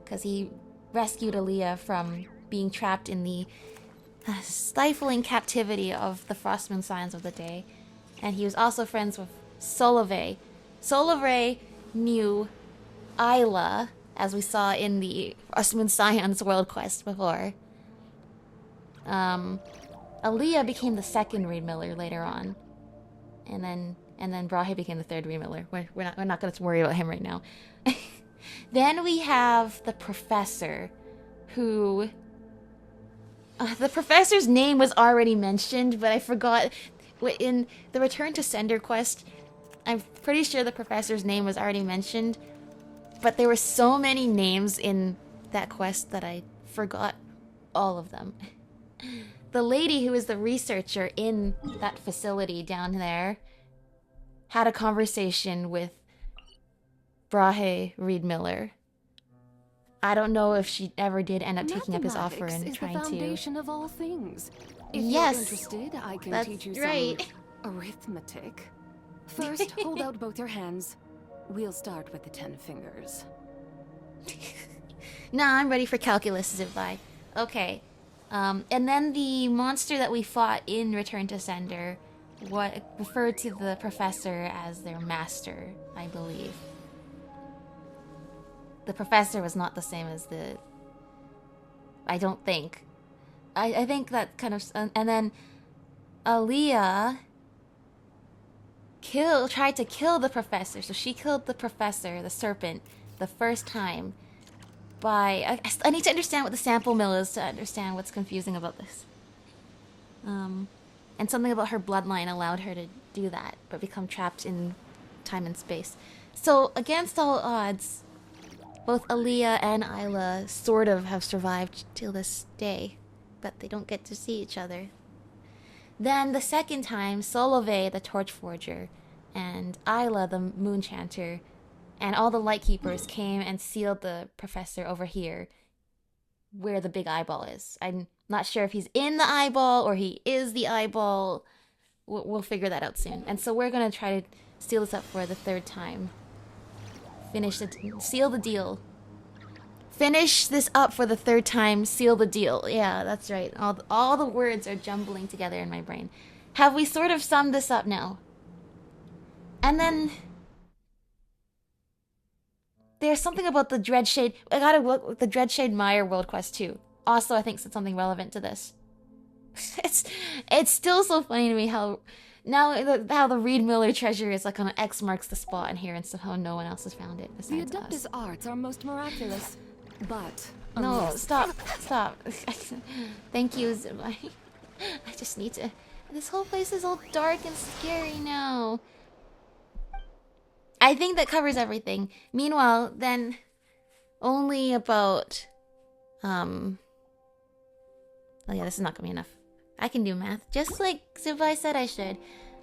because he rescued Aaliyah from being trapped in the stifling captivity of the Frostmoon Scions of the day. And he was also friends with Solove. Solove knew Isla, as we saw in the Frostmoon Scions World Quest before. Aaliyah became the second Reed Miller later on, and then Brahe became the third Reed Miller. We're not going to worry about him right now. Then we have the Professor, who the Professor's name was already mentioned, but I forgot in the Return to Sender quest. I'm pretty sure the Professor's name was already mentioned, But there were so many names in that quest that I forgot all of them. The lady who is the researcher in that facility down there had a conversation with Brahe Reed Miller. I don't know if she ever did end up taking up his offer and Mathematics trying is the to. foundation of all things. If Yes, you're interested, I can that's teach you right. some arithmetic. First, hold out both your hands. We'll start with the 10 fingers. Nah, I'm ready for calculus, Zipvi. Okay. And then the monster that we fought in Return to Sender referred to the professor as their master, I believe. The professor was not the same as the... I don't think. I think that kind of... And then Aaliyah tried to kill the professor. So she killed the professor, the serpent, the first time by... I need to understand what the sample mill is to understand what's confusing about this. And something about her bloodline allowed her to do that, but become trapped in time and space. So, against all odds, both Aaliyah and Isla sort of have survived till this day, but they don't get to see each other. Then the second time, Solove, the Torch Forger, and Isla, the Moon Chanter, and all the Lightkeepers came and sealed the professor over here, where the big eyeball is. I'm not sure if he's in the eyeball or he is the eyeball. We'll figure that out soon. And so we're gonna try to seal this up for the third time. Seal the deal. Finish this up for the third time, seal the deal. Yeah, that's right. All the words are jumbling together in my brain. Have we sort of summed this up now? And then... there's something about the Dreadshade... I gotta look with the Dreadshade Meyer World Quest too. Also, I think said something relevant to this. It's still so funny to me how the Reed Miller treasure is like on X marks the spot in here, and somehow no one else has found it The besides Adeptus us. arts are most miraculous, but No, unless stop. Thank you, Zibai. I just need to... This whole place is all dark and scary now. I think that covers everything. Meanwhile, then... only about... Oh yeah, this is not gonna be enough. I can do math. Just like Zibai said I should.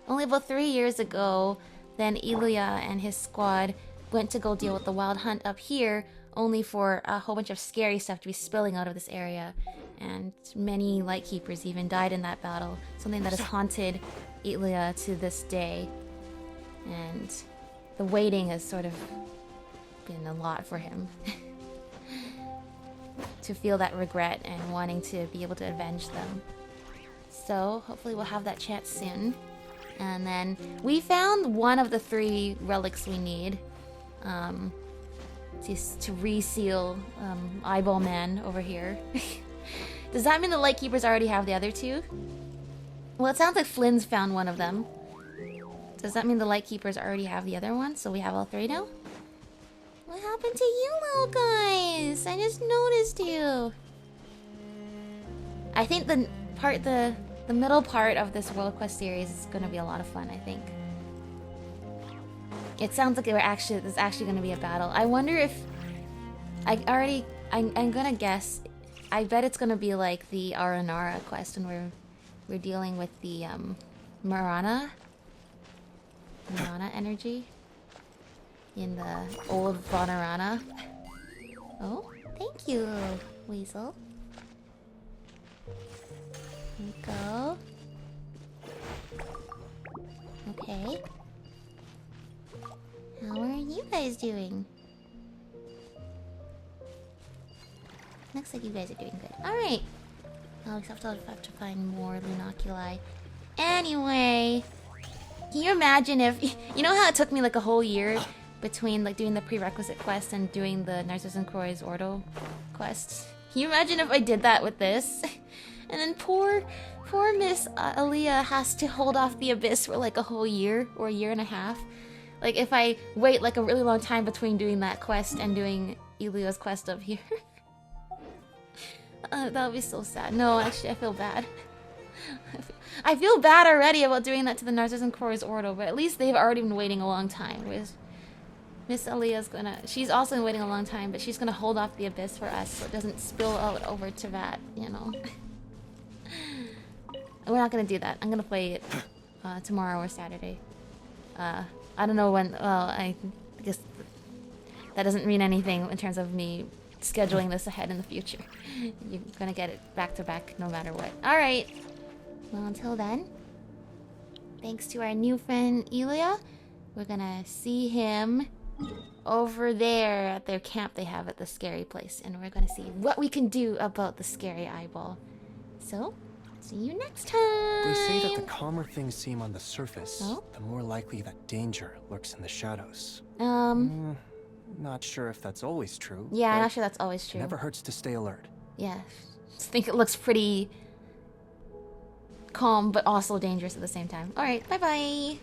Only about 3 years ago, then Ilya and his squad went to go deal with the wild hunt up here, only for a whole bunch of scary stuff to be spilling out of this area. And many Lightkeepers even died in that battle. Something that has haunted Ilya to this day. And the waiting has sort of been a lot for him. To feel that regret and wanting to be able to avenge them. So, hopefully we'll have that chance soon. And then, we found one of the 3 relics we need. To reseal Eyeball Man over here. Does that mean the Lightkeepers already have the other 2? Well, it sounds like Flynn's found one of them. Does that mean the Lightkeepers already have the other one? So we have all 3 now? What happened to you little guys? I just noticed you. I think the middle part of this World Quest series is going to be a lot of fun, I think. It sounds like there's actually going to be a battle. I wonder if... I'm going to guess. I bet it's going to be like the Aranara quest, and we're dealing with the Marana energy. In the old Vonarana. Oh, thank you, Weasel. There we go. Okay. How are you guys doing? Looks like you guys are doing good. Alright. I'll have to find more Lunoculi. Anyway. Can you imagine if... You know how it took me like a whole year between like doing the prerequisite quest and doing the Narcissus and Croy's Ordo quests? Can you imagine if I did that with this? And then poor Miss Aaliyah has to hold off the Abyss for like a whole year or a year and a half. Like if I wait like a really long time between doing that quest and doing Ilya's quest up here. That would be so sad. No, actually I feel bad. I feel bad already about doing that to the Narcissus and Croy's Ordo, but at least they've already been waiting a long time. Whereas Miss Aaliyah's gonna... She's also been waiting a long time, but she's gonna hold off the abyss for us so it doesn't spill out over to that, you know? We're not gonna do that. I'm gonna play it tomorrow or Saturday. I don't know when... Well, I guess that doesn't mean anything in terms of me scheduling this ahead in the future. You're gonna get it back to back no matter what. Alright. Well, until then, thanks to our new friend Elia, we're gonna see him over there at their camp they have at the scary place, and we're gonna see what we can do about the scary eyeball. So, see you next time! They say that the calmer things seem on the surface, Oh? the more likely that danger lurks in the shadows. Not sure if that's always true. Yeah, I'm but not sure that's always true. It never hurts to stay alert. Yeah, I think it looks pretty calm, but also dangerous at the same time. Alright, bye-bye!